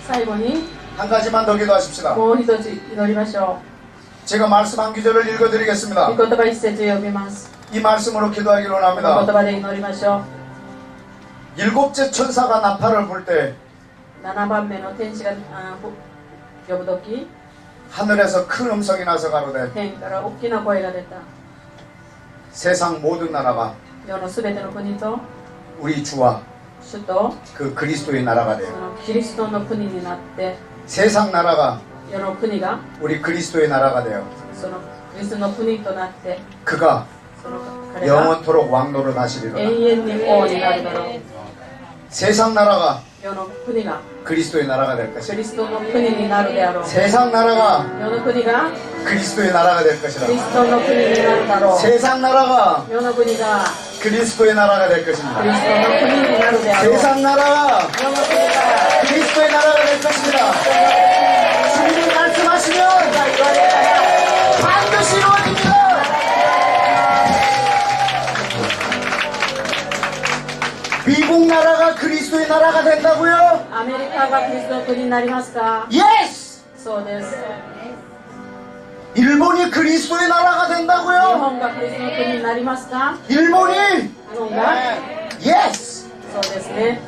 最後に 한 가지만 더 기도하십시다. もう一つ祈りましょ 제가 말씀 한 구절을 う。 읽어드리겠습니다. 御言葉一節読みます。 이 말씀으로 기도하기로 この言 합니다. 葉で祈りましょ 일곱째 천사가 나팔을 불 때 う。7番目の天使が呼ぶとき、 하늘에서 큰 음성이 나서 가로되 天から大きな声が出た。 세상 모든 나라가 世のすべての国と 우리 주와 主と 그 그리스도의 나라가 そ 돼요. のキリストの国になって、 세상 나라가 世の国が 우리 그리스도의 나라가 돼요. そのキリストの国となって、 그가 その彼が 영원토록 왕노를 하시리로다. 永遠に王になるだろう。 세상 나라가 世の国が 그리스도의 나라가 될 キ 것이다. リストの国になるであろう。 세상 나라가 世の国が 그리스도의 나라가 될 것이다. キリストの国になるだろう。 세상 나라가 世の国が 그리스도의 나라가 될 キリ 것입니다. ストの国になるであろう。 세상 나라가 世の国が 그리스도의 나라가 될 것입니다. 주님이 말씀하시면 言われたら 반드시 이루어집니다. 미국 나라가 그리스도의 나라가 된다고요? アメリカがキリストの国になりますか？ 예스! そうです。 일본이 그리스도의 나라가 日 된다고요? 本がキリストの国になりますか？ 일본이 日本が 예스! そうですね。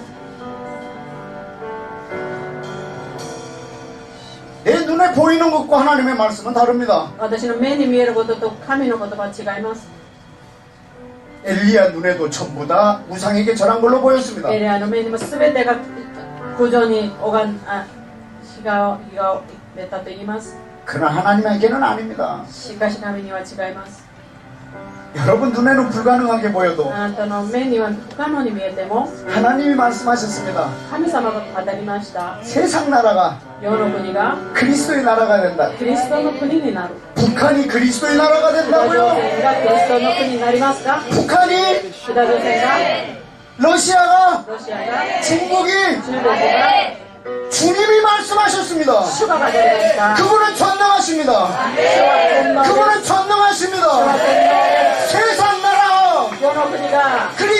내 눈에 보이는 것과 하나님의 말씀은 다릅니다. 私の目に見えることと神の言葉は違います。 엘리야 눈에도 전부 다 우상에게 절한 걸로 보였습니다. エリアの目にも全てが苦情に拝ん日が出たと言います。 그러나 하나님에게는 아닙니다. しかし神には違います。 여러분 눈에는 불가능하게 보여도 あなたの目には不可能に見えても 하나님이 말씀하셨습니다. 神様が語りました。 세상 나라가 世の国が 그리스도의 나라가 된다. キリストの国になる。 북한이 그리스도의 나라가 北朝 된다고요? 鮮がキリストの国になりますか？ 북한이 北朝鮮が 러시아가 ロシアが 중국이 中国が 주님이 말씀하셨습니다. 主が語りました。 그분은 전능하십니다. 主は天皇です。 그분은 전능하십니다. 세상 나라 世の国が 그리스도의